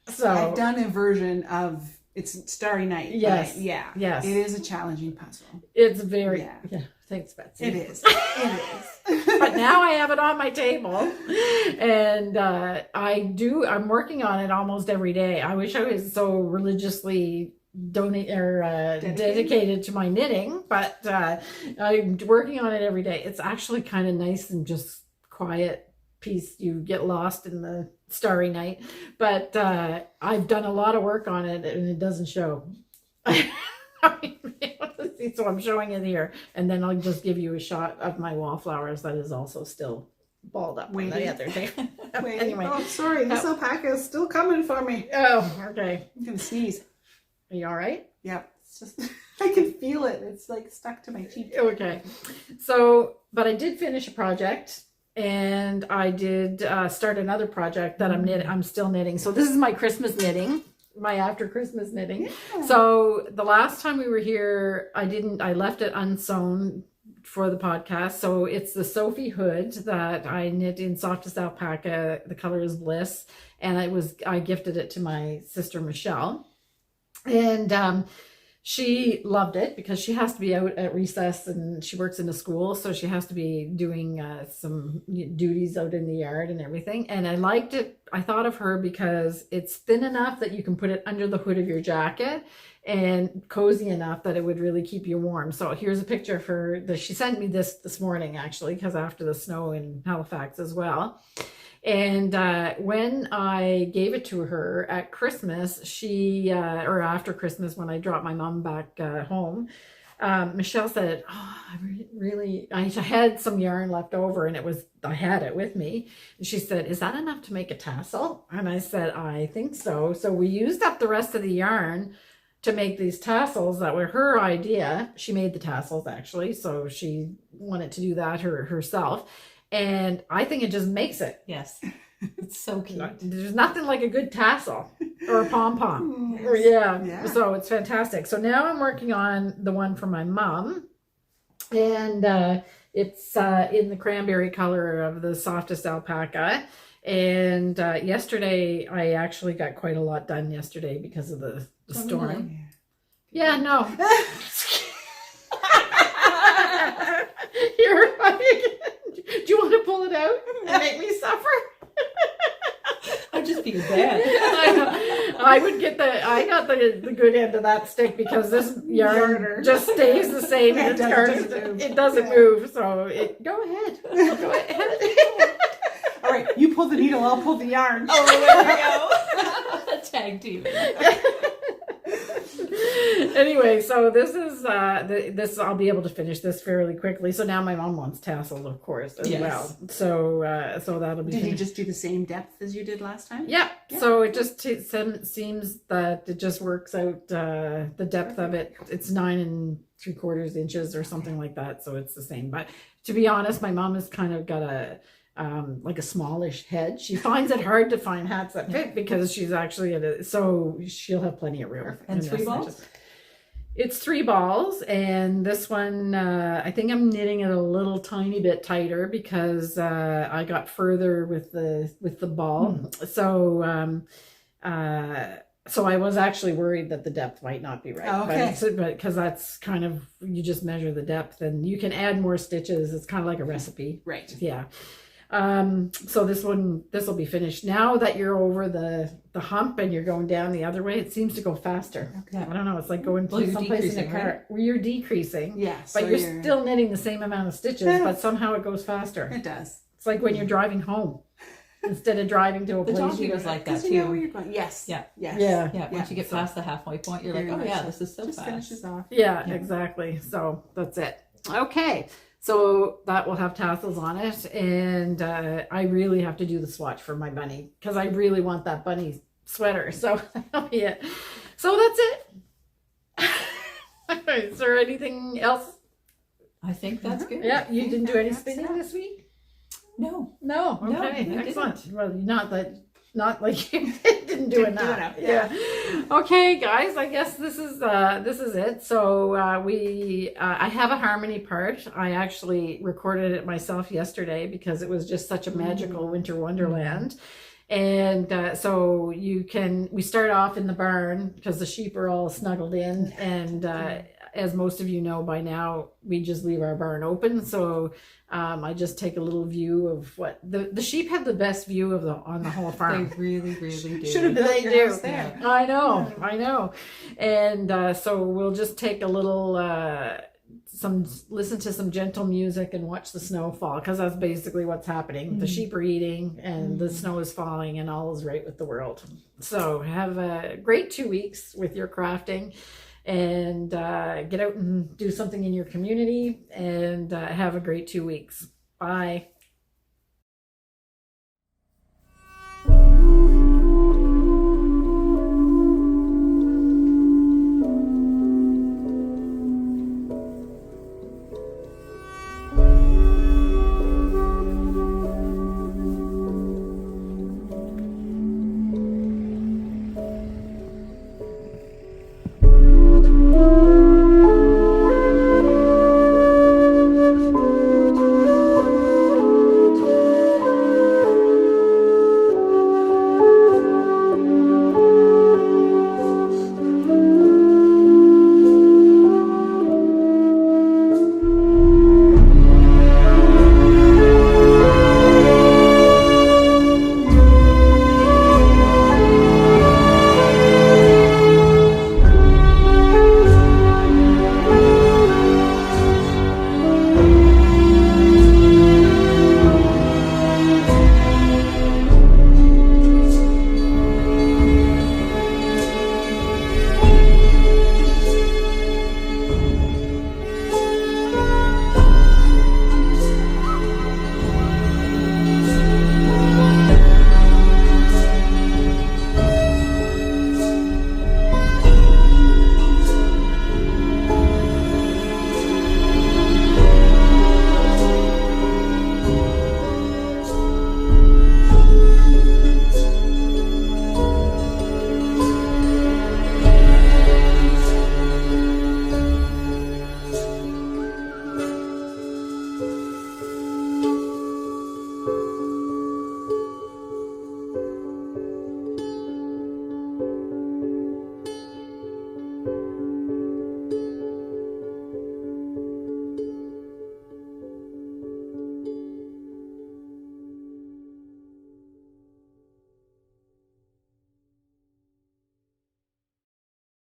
So I've done a version of it's Starry Night. Yes. Yes. It is a challenging puzzle. It's very thanks, Betsy. It is. It is. But now I have it on my table, and I'm working on it almost every day. I wish I was so religiously dedicated to my knitting, but I'm working on it every day. It's actually kind of nice and just quiet piece. You get lost in the starry night, but I've done a lot of work on it and it doesn't show. So I'm showing it here, and then I'll just give you a shot of my wallflowers that is also still balled up on the other day. Anyway. Oh, sorry, this alpaca is still coming for me. Oh, okay. I'm gonna sneeze. Are you all right? Yep. It's just I can feel it. It's like stuck to my cheek. Okay. So, but I did finish a project, and I did start another project that I'm still knitting. So this is my Christmas knitting, my after Christmas knitting. Yeah. So the last time we were here, I left it unsewn for the podcast. So it's the Sophie Hood that I knit in softest alpaca. The color is Bliss, and I gifted it to my sister Michelle. And she loved it because she has to be out at recess and she works in a school. So she has to be doing some duties out in the yard and everything. And I liked it. I thought of her because it's thin enough that you can put it under the hood of your jacket and cozy enough that it would really keep you warm. So here's a picture of her. She sent me this morning, actually, because after the snow in Halifax as well. And when I gave it to her at Christmas, or after Christmas, when I dropped my mom back home, Michelle said, I had some yarn left over, and I had it with me. And she said, is that enough to make a tassel? And I said, I think so. So we used up the rest of the yarn to make these tassels that were her idea. She made the tassels, actually, so she wanted to do that herself. And I think it just makes it. Yes. It's so cute. There's nothing like a good tassel or a pom-pom. Yes. Yeah. So it's fantastic. So now I'm working on the one for my mom. And it's in the cranberry color of the softest alpaca. And yesterday, I actually got quite a lot done yesterday because of the storm. Really? Yeah, no. You're right. Do you want to pull it out and make me suffer? I'm just being bad. I got the good end of that stick because this yarn just stays the same. It doesn't move. So go ahead. Go ahead. All right, you pull the needle, I'll pull the yarn. Oh, there we go. Tag team. Anyway, so this is this I'll be able to finish this fairly quickly. So now my mom wants tassels, of course, as well. So that'll be. Did you just do the same depth as you did last time? Yeah. So it just seems that it just works out the depth of it. It's 9 3/4 inches or something like that. So it's the same. But to be honest, my mom has kind of got a smallish head. She finds it hard to find hats that fit because she's actually so she'll have plenty of room. Perfect. And 3 balls? It's 3 balls, and this one, I think I'm knitting it a little tiny bit tighter because I got further with the ball. So So I was actually worried that the depth might not be right. Oh, okay. But because that's kind of, you just measure the depth and you can add more stitches. It's kind of like a recipe. Right. Yeah. So this will be finished. Now that you're over the hump and you're going down the other way, it seems to go faster. Okay. I don't know. It's like going Well, you're someplace in a decreasing, car right? where you're decreasing, Yes. but you're still knitting the same amount of stitches, but somehow it goes faster. It does. It's like when you're driving home instead of driving to a The place. donkey was like that You know where too. you're going. Yes. Yeah. Yes. Yeah. Yeah, once you get past the halfway point, you're like, Very oh much yeah, so. this is so Just fast. finishes off. Yeah, Yeah. exactly. So that's it. Okay. So that will have tassels on it. And I really have to do the swatch for my bunny because I really want that bunny sweater. So that'll be it. So that's it. Is there anything else? I think that's good. Yeah, you didn't do any That's spinning it. this week? No. No. No, Okay, I excellent. Well, not like you didn't do Didn't do enough. enough, Yeah. Okay, guys. I guess this is it. So I have a harmony part. I actually recorded it myself yesterday because it was just such a magical winter wonderland. And so we start off in the barn because the sheep are all snuggled in, and as most of you know by now, we just leave our barn open. So I just take a little view of what the sheep have the best view on the whole They farm. really, really do. Should have built They your do. house there. I know. And so we'll just take a little listen to some gentle music and watch the snow fall, because that's basically what's happening. The sheep are eating and the snow is falling and all is right with the world. So have a great 2 weeks with your crafting, and get out and do something in your community, and have a great 2 weeks. Bye.